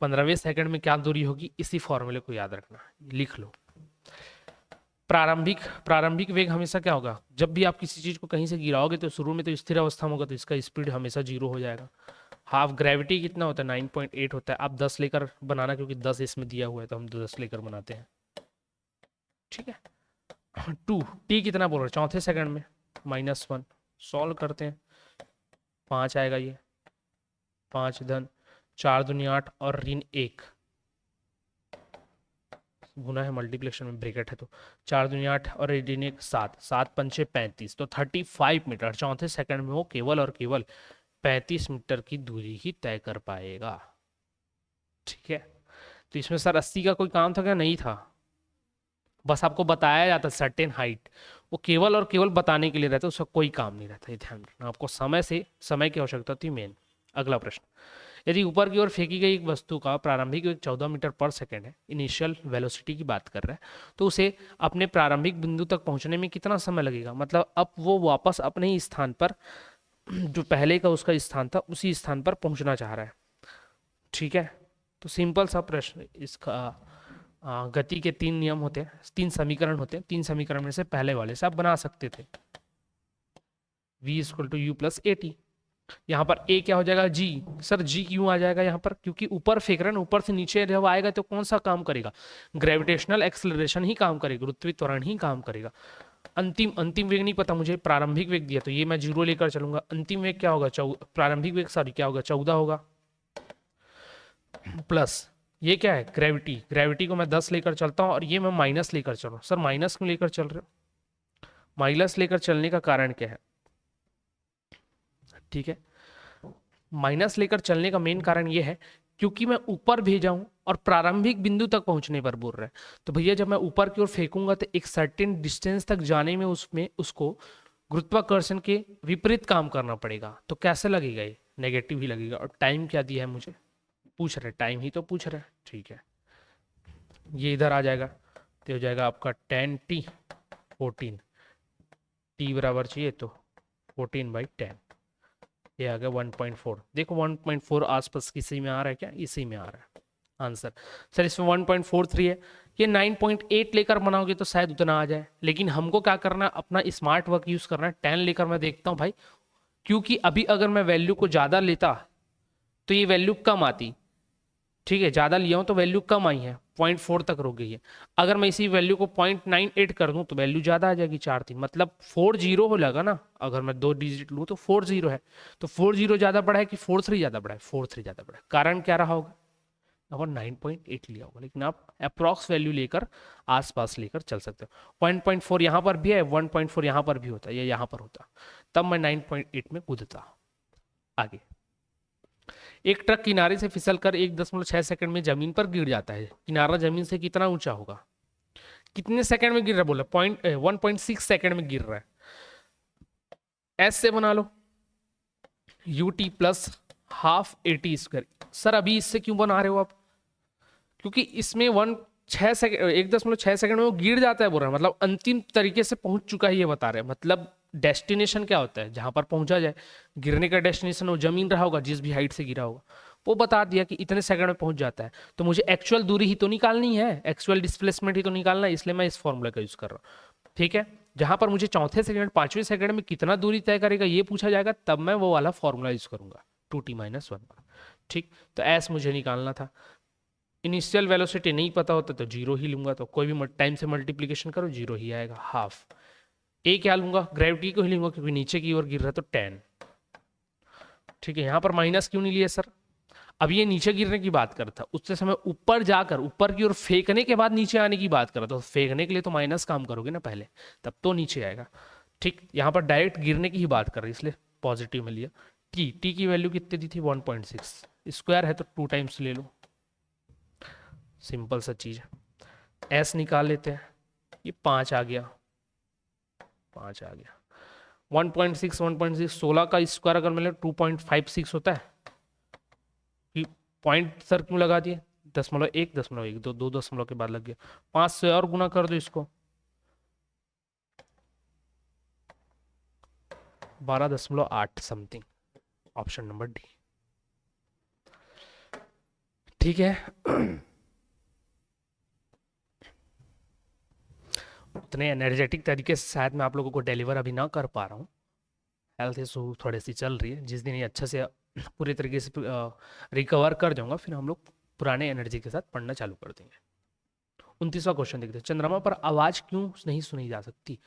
15वें सेकंड में क्या दूरी होगी, इसी फॉर्मूले को याद रखना, लिख लो। प्रारंभिक वेग हमेशा क्या होगा, जब भी आप किसी चीज को कहीं से गिराओगे तो शुरू में तो स्थिर अवस्था में होगा, तो इसका स्पीड हमेशा 0 हो जाएगा। हाफ ग्रेविटी कितना होता है, 9.8 होता है। आप 10 लेकर बनाना, क्योंकि 10 इसमें दिया हुआ है तो हम 10 लेकर बनाते हैं। ठीक है, 2 टी कितना बोल रहे हैं चौथे सेकंड में, -1, सॉल्व करते हैं, 5 आएगा, ये 5 धन 4 दूनी 8 और ऋण 1 गुना है, मल्टीप्लिकेशन में ब्रैकेट है तो 4 दूनी 8 और ऋण 1 7, 7 पंचे 35, तो 35 मीटर चौथे सेकंड में वो केवल और केवल 35 मीटर की दूरी ही तय कर पाएगा। ठीक है, तो इसमें सर 80 का कोई काम था क्या, नहीं था, बस आपको बताया जाता सर्टेन हाइट, वो केवल और केवल बताने के लिए रहता है, उसका कोई काम नहीं रहता। ये ध्यान रखना, आपको समय की आवश्यकता थी मेन। अगला प्रश्न, यदि ऊपर की ओर फेंकी गई एक वस्तु का प्रारंभिक वेग 14 मीटर पर सेकंड है, इनिशियल वेलोसिटी की बात कर रहा है, तो उसे अपने प्रारंभिक बिंदु तक पहुंचने में कितना समय लगेगा। मतलब अब वो वापस अपने ही स्थान पर, जो पहले का उसका स्थान था, उसी स्थान पर पहुंचना चाह रहा है। ठीक है, तो सिंपल सा प्रश्न, इसका गति के 3 नियम होते हैं, 3 समीकरण होते हैं, 3 समीकरण में से पहले वाले से आप बना सकते थे, v = u + at। यहाँ पर a क्या हो जाएगा, g। सर g क्यों आ जाएगा यहाँ पर, क्योंकि ऊपर फेंक रहे हैं, ऊपर से नीचे जब आएगा तो कौन सा काम करेगा, ग्रेविटेशनल एक्सेलरेशन ही काम करेगा, गुरुत्वीय त्वरण ही काम करेगा। अंतिम वेग नहीं पता मुझे, प्रारंभिक वेग दिया तो ये मैं 0 लेकर चलूंगा। अंतिम वेग क्या होगा, प्रारंभिक वेग क्या होगा, 14 होगा, प्लस ये क्या है, ग्रेविटी को मैं 10 लेकर चलता हूँ और ये मैं माइनस लेकर चल रहा हूँ। सर माइनस क्यों लेकर चल रहे हो, माइनस लेकर चलने का कारण क्या है। ठीक है, माइनस लेकर चलने का मेन कारण ये है क्योंकि मैं ऊपर भेजा हूं और प्रारंभिक बिंदु तक पहुंचने पर बोल रहा है, तो भैया जब मैं ऊपर की ओर फेंकूंगा तो एक सर्टेन डिस्टेंस तक जाने में उसको गुरुत्वाकर्षण के विपरीत काम करना पड़ेगा। तो कैसे लगेगा, ये नेगेटिव ही लगेगा। और टाइम क्या दिया है मुझे, पूछ रहे, टाइम ही तो पूछ रहे। ठीक है, ये इधर आ जाएगा तो हो जाएगा आपका 10t 14, t बराबर चाहिए तो 14/10, ये आ गया 1.4। देखो 1.4 आसपास किसी में आ रहा है क्या, इसी में आ रहा है आंसर। सर इसमें 1.43 है, ये 9.8 लेकर बनाओगे तो शायद उतना आ जाए, लेकिन हमको क्या करना है, अपना स्मार्ट वर्क यूज करना है। 10 लेकर मैं देखता हूँ भाई, क्योंकि अभी अगर मैं वैल्यू को ज़्यादा लेता तो ये वैल्यू कम आती। ठीक है, ज़्यादा लिया हूँ तो वैल्यू कम आई है, 0.4 तक रुक गई है। अगर मैं इसी वैल्यू को 0.98 कर दूं तो वैल्यू ज़्यादा आ जाएगी, 4-3, मतलब 40 हो लगा ना। अगर मैं 2 डिजिट लूँ तो 40 है, तो 40 ज़्यादा बड़ा है कि 43 ज़्यादा बड़ा है, 43 ज़्यादा बड़ा है। कारण क्या रहा होगा, अपन 9.8 लिया होगा, लेकिन आप अप्रॉक्स वैल्यू लेकर आसपास लेकर चल सकते हो। 1.4 यहाँ पर भी है, 1.4 यहाँ पर भी होता है, या यहाँ पर होता, तब मैं 9.8 में कूदता। आगे, एक ट्रक किनारे से फिसलकर 1.6 सेकंड में जमीन पर गिर जाता है। किनारा जमीन से कितना ऊंचा होगा, कितने सेकंड में गिर रहा है, बोला 1.6 सेकंड में गिर रहा है। एस से बना लो, ut + हाफ at²। सर अभी इससे क्यों बना रहे हो आप, क्योंकि इसमें 1.6 सेकंड में वो गिर जाता है बोल रहा है, मतलब अंतिम तरीके से पहुंच चुका है ये बता रहे हैं। मतलब डेस्टिनेशन क्या होता है, जहां पर पहुंचा जाए, गिरने का डेस्टिनेशन वो जमीन रहा होगा, जिस भी हाइट से गिरा होगा, वो बता दिया कि इतने सेकंड में पहुंच जाता है। तो मुझे एक्चुअल दूरी ही तो निकालनी है, एक्चुअल डिस्प्लेसमेंट ही तो निकालना है, इसलिए मैं इस फॉर्मूला का यूज कर रहा हूँ। ठीक है, जहां पर मुझे चौथे सेकंड, 5वें सेकंड में कितना दूरी तय करेगा ये पूछा जाएगा, तब मैं वो वाला फॉर्मूला यूज करूंगा, 2t-1। ठीक, तो एस मुझे निकालना था। इनिशियल वेलोसिटी नहीं पता होता तो 0 ही लूंगा, तो कोई भी टाइम से मल्टीप्लीकेशन करो 0 ही आएगा, हाफ ए क्या लूंगा, ग्रेविटी को ही लूंगा क्योंकि नीचे की ओर गिर रहा है तो 10। ठीक है, यहाँ पर माइनस क्यों नहीं लिया सर? अब ये नीचे गिरने की बात कर रहा था, उससे समय ऊपर जाकर ऊपर की ओर फेंकने के बाद नीचे आने की बात कर रहा था, तो फेंकने के लिए तो माइनस काम करोगे ना पहले, तब तो नीचे आएगा। ठीक, यहाँ पर डायरेक्ट गिरने की ही बात कर रही है इसलिए पॉजिटिव में लिया। टी की वैल्यू कितनी दी थी 1.6, स्क्वायर है तो 2 टाइम्स ले लो, सिंपल सा चीज है। एस निकाल लेते हैं, ये 5 आ गया, 5 आ गया। 1.6 16 का स्क्वायर अगर मिले 2.56 होता है। पॉइंट सर क्यों लगा दिए, 0.1 0.1 दो दशमलव के बाद लग गया। 5 से और गुना कर दो इसको, 12.8 समथिंग, ऑप्शन नंबर डी। ठीक है, उतने एनर्जेटिक तरीके से शायद मैं आप लोगों को डिलीवर अभी ना कर पा रहा हूँ, हेल्थ इशू थोड़ी सी चल रही है। जिस दिन ये अच्छे से पूरी तरीके से रिकवर कर जाऊंगा फिर हम लोग पुराने एनर्जी के साथ पढ़ना चालू कर देंगे। 29वां क्वेश्चन देखते हैं, चंद्रमा पर आवाज क्यों नहीं सुनी जा सकती?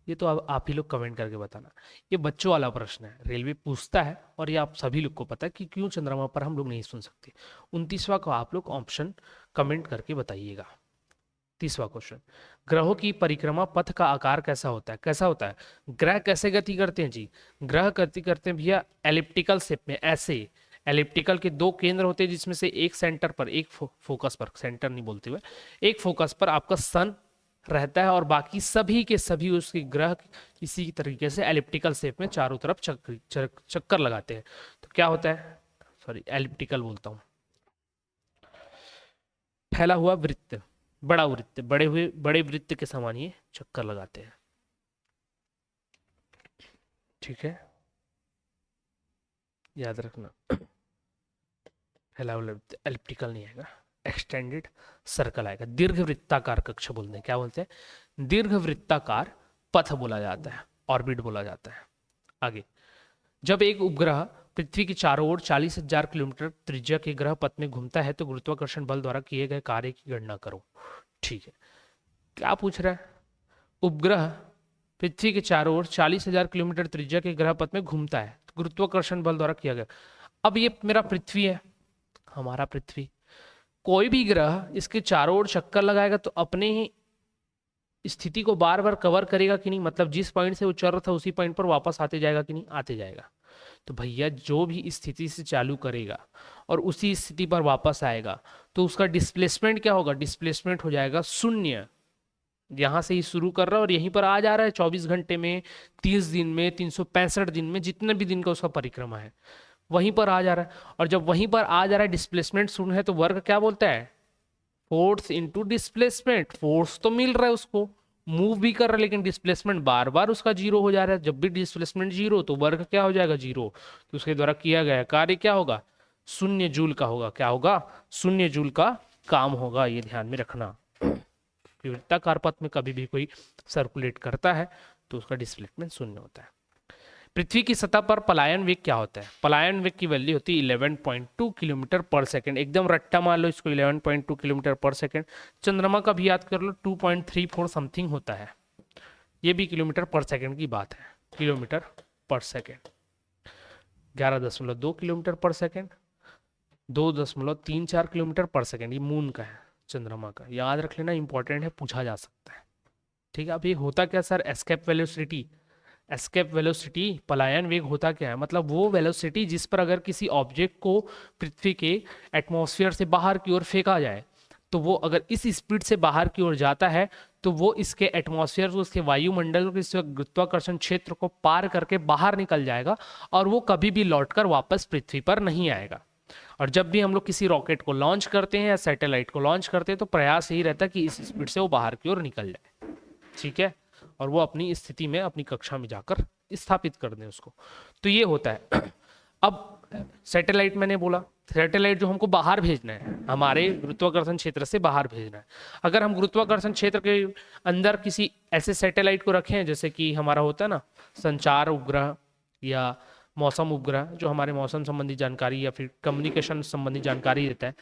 ये तो अब आप ही लोग कमेंट करके बताना। ये बच्चों वाला प्रश्न है, रेलवे पूछता है और ये आप सभी लोग को पता है कि क्यों चंद्रमा पर हम लोग नहीं सुन सकते। 29वां को आप लोग ऑप्शन कमेंट करके बताइएगा। 30वां क्वेश्चन, ग्रहों की परिक्रमा पथ का आकार कैसा होता है? कैसा होता है? ग्रह कैसे गति करते हैं जी? ग्रह गति करते हैं भैया एलिप्टिकल शेप में, ऐसे एलिप्टिकल के 2 केंद्र होते हैं जिसमें से एक सेंटर पर, एक फोकस पर, सेंटर नहीं बोलते हुए, एक फोकस पर आपका सन रहता है और बाकी सभी के सभी उसके ग्रह इसी तरीके से एलिप्टिकल शेप में चारों तरफ चक्कर लगाते हैं। तो क्या होता है, सॉरी एलिप्टिकल बोलता हूं, फैला हुआ वृत्त, बड़ा वृत्त, बड़े वृत्त के समान ये चक्कर लगाते हैं। ठीक है, याद रखना, फैला हुआ वृत्त एलिप्टिकल नहीं आएगा, एक्सटेंडेड सर्कल आएगा। दीर्घ वृत्ताकार कक्ष बोलते हैं, क्या बोलते हैं? दीर्घ वृत्ताकार पथ बोला जाता है, ऑर्बिट बोला जाता है। आगे, जब एक उपग्रह पृथ्वी के चारों ओर 40,000 किलोमीटर त्रिज्या के ग्रह पथ में घूमता है तो गुरुत्वाकर्षण बल द्वारा किए गए कार्य की गणना करो। ठीक है, क्या पूछ रहा है? उपग्रह पृथ्वी के चारों ओर 40,000 किलोमीटर त्रिज्या के ग्रह पथ में घूमता है तो गुरुत्वाकर्षण बल द्वारा किया गया। अब ये मेरा पृथ्वी है, हमारा पृथ्वी, कोई भी ग्रह इसके चारों ओर चक्कर लगाएगा तो अपने ही स्थिति को बार बार कवर करेगा कि नहीं, मतलब जिस पॉइंट से वो चल रहा था उसी पॉइंट पर वापस आते जाएगा कि नहीं? आते जाएगा। तो भैया जो भी स्थिति से चालू करेगा और उसी स्थिति पर वापस आएगा तो उसका डिस्प्लेसमेंट क्या होगा? डिस्प्लेसमेंट हो जाएगा शून्य। यहां से ही शुरू कर रहा है और यहीं पर आ जा रहा है 24 घंटे में, 30 दिन में, 365 दिन में, जितने भी दिन का उसका परिक्रमा है वहीं पर आ जा रहा है। और जब वहीं पर आ जा रहा है, डिस्प्लेसमेंट शून्य है, तो वर्ग क्या बोलता है? Force into displacement. फोर्स तो मिल रहा है उसको, मूव भी कर रहा है, लेकिन डिस्प्लेसमेंट बार बार उसका जीरो हो जा रहा है। जब भी डिस्प्लेसमेंट जीरो तो वर्ग क्या हो जाएगा? जीरो। तो उसके द्वारा किया गया कार्य क्या होगा? शून्य जूल का होगा। क्या होगा? शून्य जूल का काम होगा, ये ध्यान में रखना। वृत्ताकार पथ में कभी भी कोई सर्कुलेट करता है तो उसका डिस्प्लेसमेंट शून्य होता है। पृथ्वी की सतह पर पलायन वेग क्या होता है? पलायन वेग की वैल्यू होती है 11.2 किलोमीटर पर सेकंड। एकदम रट्टा मान लो इसको, 11.2 किलोमीटर पर सेकंड। चंद्रमा का भी याद कर लो, 2.34 समथिंग होता है। ये भी किलोमीटर पर सेकंड की बात है, किलोमीटर पर सेकंड। 11.2 किलोमीटर पर सेकंड, 2.34 किलोमीटर पर सेकंड। ये मून का है, चंद्रमा का याद रख लेना, इंपॉर्टेंट है, पूछा जा सकता है। ठीक है, अब ये होता क्या sir? Escape velocity. Escape velocity, पलायन वेग होता क्या है? मतलब वो वेलोसिटी जिस पर अगर किसी ऑब्जेक्ट को पृथ्वी के एटमॉस्फेयर से बाहर की ओर फेंका जाए तो वो अगर इस स्पीड से बाहर की ओर जाता है तो वो इसके एटमॉस्फेयर को, उसके वायुमंडल को, इसके गुरुत्वाकर्षण क्षेत्र को पार करके बाहर निकल जाएगा और वो कभी भी लौटकर वापस पृथ्वी पर नहीं आएगा। और जब भी हम लोग किसी रॉकेट को लॉन्च करते हैं या सैटेलाइट को लॉन्च करते हैं तो प्रयास यही रहता है कि इस स्पीड से वो बाहर की ओर निकल जाए। ठीक है, और वो अपनी स्थिति में, अपनी कक्षा में जाकर स्थापित कर दें उसको। तो ये होता है। अब सैटेलाइट मैंने बोला, सैटेलाइट जो हमको बाहर भेजना है, हमारे गुरुत्वाकर्षण क्षेत्र से बाहर भेजना है। अगर हम गुरुत्वाकर्षण क्षेत्र के अंदर किसी ऐसे सैटेलाइट को रखें जैसे कि हमारा होता है ना संचार उपग्रह या मौसम उपग्रह, जो हमारे मौसम संबंधी जानकारी या फिर कम्युनिकेशन संबंधी जानकारी देता है,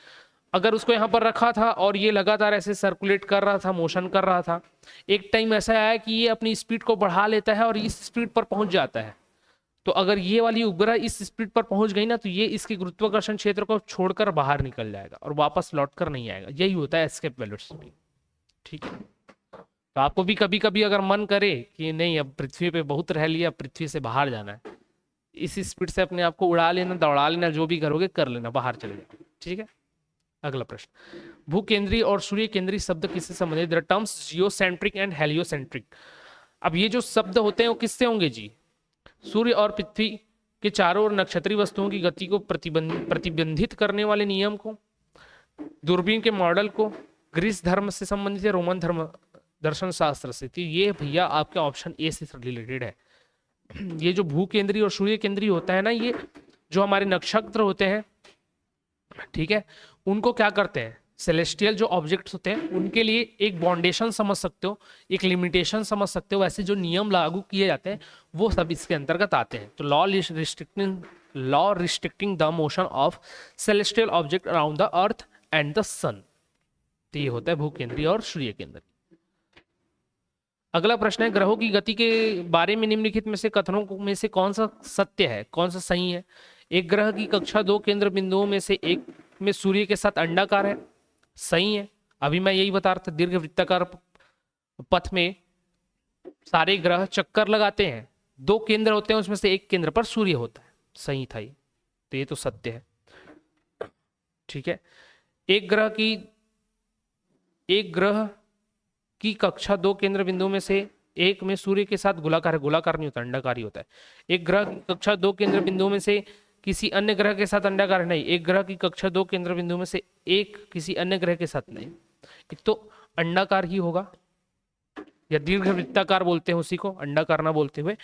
अगर उसको यहाँ पर रखा था और ये लगातार ऐसे सर्कुलेट कर रहा था, मोशन कर रहा था, एक टाइम ऐसा आया कि ये अपनी स्पीड को बढ़ा लेता है और इस स्पीड पर पहुंच जाता है। तो अगर ये वाली उपग्रह इस स्पीड पर पहुंच गई ना, तो ये इसके गुरुत्वाकर्षण क्षेत्र को छोड़कर बाहर निकल जाएगा और वापस लौट कर नहीं आएगा। यही होता है एस्केप वेलोसिटी। ठीक है, तो आपको भी कभी कभी अगर मन करे कि नहीं अब पृथ्वी पे बहुत रह लिया, पृथ्वी से बाहर जाना है, इस स्पीड से अपने आप को उड़ा लेना, दौड़ा लेना, जो भी करोगे कर लेना, बाहर चले जाओ। ठीक है, अगला प्रश्न, भूकेंद्रीय और सूर्य केंद्रीय शब्द किससे संबंधित? The terms geocentric and heliocentric. अब ये जो शब्द होते हैं वो किससे होंगे जी? सूर्य और पृथ्वी के चारों ओर नक्षत्रीय वस्तुओं की गति को प्रतिबंधित करने वाले नियम को, दूरबीन के मॉडल को, ग्रीस धर्म से संबंधित है, रोमन धर्म दर्शन शास्त्र से। तो ये भैया आपके ऑप्शन ए से रिलेटेड है। ये जो भूकेंद्रीय और सूर्य केंद्रीय होता है ना, ये जो हमारे नक्षत्र होते हैं, ठीक है, उनको क्या करते हैं, सेलेस्टियल जो ऑब्जेक्ट्स होते हैं उनके लिए एक बाउंडेशन समझ सकते हो, एक लिमिटेशन समझ सकते हो, वैसे जो नियम लागू किए जाते हैं वो सब इसके अंतर्गत आते हैं। तो law restricting the motion of celestial object around the earth and the sun. तो ये होता है भूकेंद्रीय और सूर्य केंद्रीय। अगला प्रश्न है, ग्रहों की गति के बारे में निम्नलिखित में से कथनों में से कौन सा सत्य है, कौन सा सही है? एक ग्रह की कक्षा दो केंद्र बिंदुओं में से एक में सूर्य के साथ अंडाकार है, सही है। अभी मैं यही बता रहा था, दीर्घ वृत्ताकार पथ में सारे ग्रह चक्कर लगाते हैं, दो केंद्र होते हैं, उसमें से एक केंद्र पर सूर्य होता है, सही था ये, तो ये तो सत्य है। ठीक है, एक ग्रह की कक्षा दो केंद्र बिंदुओं में से एक में सूर्य के साथ गोलाकार है, गोलाकार नहीं होता, अंडाकार ही होता है। एक ग्रह की कक्षा दो केंद्र बिंदुओं में से किसी अन्य ग्रह के साथ अंडाकार नहीं, एक ग्रह की कक्षा दो केंद्र बिंदुओं में से एक किसी अन्य ग्रह के साथ नहीं। एक तो अंडाकार ही होगा, या दीर्घ वृत्ताकार बोलते हैं उसी को, अंडाकार ना बोलते हुए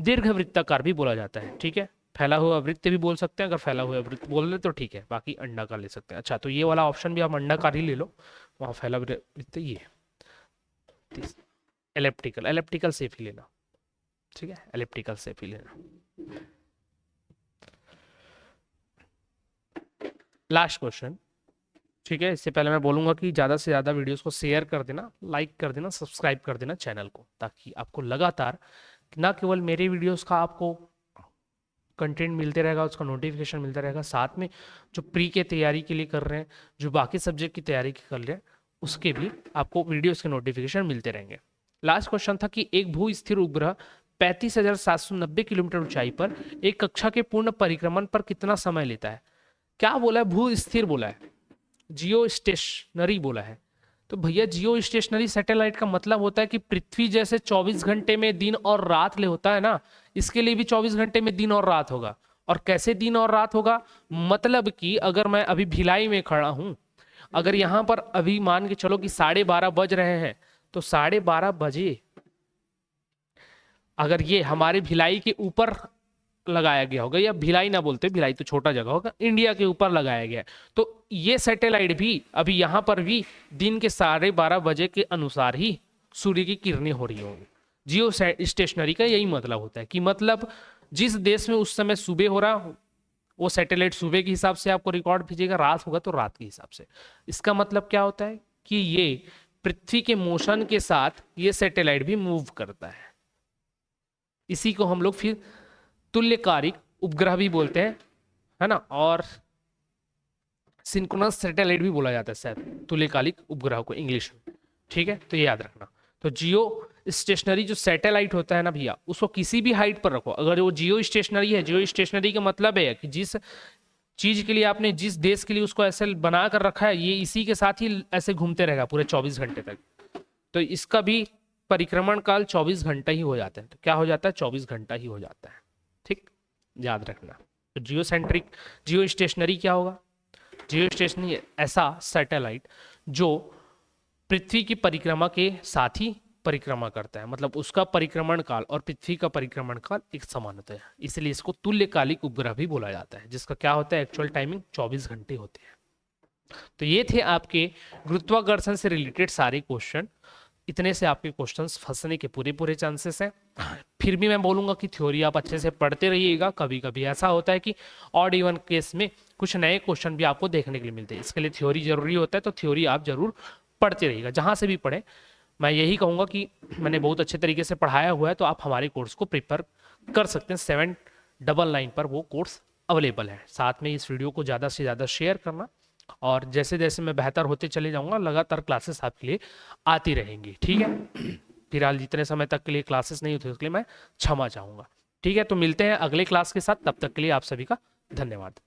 दीर्घ वृत्ताकार भी बोला जाता है। ठीक है, फैला हुआ वृत्त भी बोल सकते हैं, अगर फैला हुआ वृत्त बोल रहे तो ठीक है, बाकी अंडाकार ले सकते हैं। अच्छा, तो ये वाला ऑप्शन भी आप अंडाकार ही ले लो, वहां फैला वृत्त ये एलिप्टिकल सेफ ही लेना। ठीक है, एलिप्टिकल सेफ ही लेना। Last question. ठीक है, इससे पहले मैं बोलूंगा कि ज़्यादा से ज़्यादा वीडियोस को शेयर कर देना, लाइक कर देना, सब्सक्राइब कर देना चैनल को, ताकि आपको लगातार ना केवल मेरे वीडियोस का आपको कंटेंट मिलते रहेगा, उसका नोटिफिकेशन मिलता रहेगा, साथ में जो प्री के तैयारी के लिए कर रहे हैं, जो बाकी सब्जेक्ट की तैयारी कर रहे हैं, उसके भी आपको वीडियोस के नोटिफिकेशन मिलते रहेंगे। लास्ट क्वेश्चन था कि एक भू स्थिर उपग्रह 35,790 किलोमीटर ऊंचाई पर एक कक्षा के पूर्ण परिक्रमण पर कितना समय लेता है? क्या बोला है? भू स्थिर बोला है, जियो स्टेशनरी बोला है। तो भैया जियो स्टेशनरी सैटेलाइट का मतलब होता है कि पृथ्वी जैसे 24 घंटे में दिन और रात ले होता है ना, इसके लिए भी 24 घंटे में दिन और रात होगा। और कैसे दिन और रात होगा? मतलब कि अगर मैं अभी भिलाई में खड़ा हूं, अगर यहां पर अभी मान के चलो कि 12:30 बज रहे हैं, तो 12:30 बजे अगर ये हमारे भिलाई के ऊपर लगाया गया होगा, या भिलाई ना बोलते, भिलाई तो छोटा जगह होगा, इंडिया के ऊपर लगाया गया है, तो ये सैटेलाइट भी अभी यहाँ पर भी दिन के 12:30 बजे के अनुसार ही सूर्य की किरणें हो रही होंगी। जियो स्टेशनरी का यही मतलब होता है कि मतलब जिस देश में उस समय सुबह हो रहा, वो सैटेलाइट सुबह के हिसाब से आपको रिकॉर्ड भेजेगा, रात होगा तो रात के हिसाब से। इसका मतलब क्या होता है कि ये पृथ्वी के मोशन के साथ ये सैटेलाइट भी मूव करता है। इसी को हम लोग फिर तुल्यकालिक उपग्रह भी बोलते हैं, है ना, और सिंक्रोनस सैटेलाइट भी बोला जाता है शायद, तुल्यकालिक उपग्रह को इंग्लिश में। ठीक है, तो ये याद रखना। तो जियो स्टेशनरी जो सैटेलाइट होता है ना भैया, उसको किसी भी हाइट पर रखो। अगर वो जियो स्टेशनरी है, जियो स्टेशनरी का मतलब है कि जिस चीज के लिए आपने, जिस देश के लिए उसको ऐसे बना कर रखा है, ये इसी के साथ ही ऐसे घूमते रहेगा पूरे 24 घंटे तक। तो इसका भी परिक्रमण काल 24 घंटा ही हो जाता है। तो क्या हो जाता है? 24 घंटा ही हो जाता है। ठीक, याद रखना। तो जियो स्टेशनरी क्या होगा? जियो स्टेशनरी ऐसा सैटेलाइट जो पृथ्वी की परिक्रमा के साथ ही परिक्रमा करता है, मतलब उसका परिक्रमण काल और पृथ्वी का परिक्रमण काल एक समान होता है, इसलिए इसको तुल्यकालिक उपग्रह भी बोला जाता है, जिसका क्या होता है? एक्चुअल टाइमिंग 24 घंटे होते हैं। तो ये थे आपके गुरुत्वाकर्षण से रिलेटेड सारे क्वेश्चन। इतने से आपके क्वेश्चंस फंसने के पूरे चांसेस हैं। फिर भी मैं बोलूँगा कि थ्योरी आप अच्छे से पढ़ते रहिएगा। कभी कभी ऐसा होता है कि ऑड इवन केस में कुछ नए क्वेश्चन भी आपको देखने के लिए मिलते हैं, इसके लिए थ्योरी जरूरी होता है, तो थ्योरी आप जरूर पढ़ते रहिएगा जहाँ से भी पढ़ें। मैं यही कहूँगा कि मैंने बहुत अच्छे तरीके से पढ़ाया हुआ है, तो आप हमारे कोर्स को प्रिपेयर कर सकते हैं। 799 पर वो कोर्स अवेलेबल है। साथ में इस वीडियो को ज़्यादा से ज़्यादा शेयर करना, और जैसे जैसे मैं बेहतर होते चले जाऊँगा लगातार क्लासेस आपके लिए आती रहेंगी, ठीक है। फिलहाल जितने समय तक के लिए क्लासेस नहीं होती उसके लिए मैं क्षमा चाहूँगा, ठीक है। तो मिलते हैं अगले क्लास के साथ, तब तक के लिए आप सभी का धन्यवाद।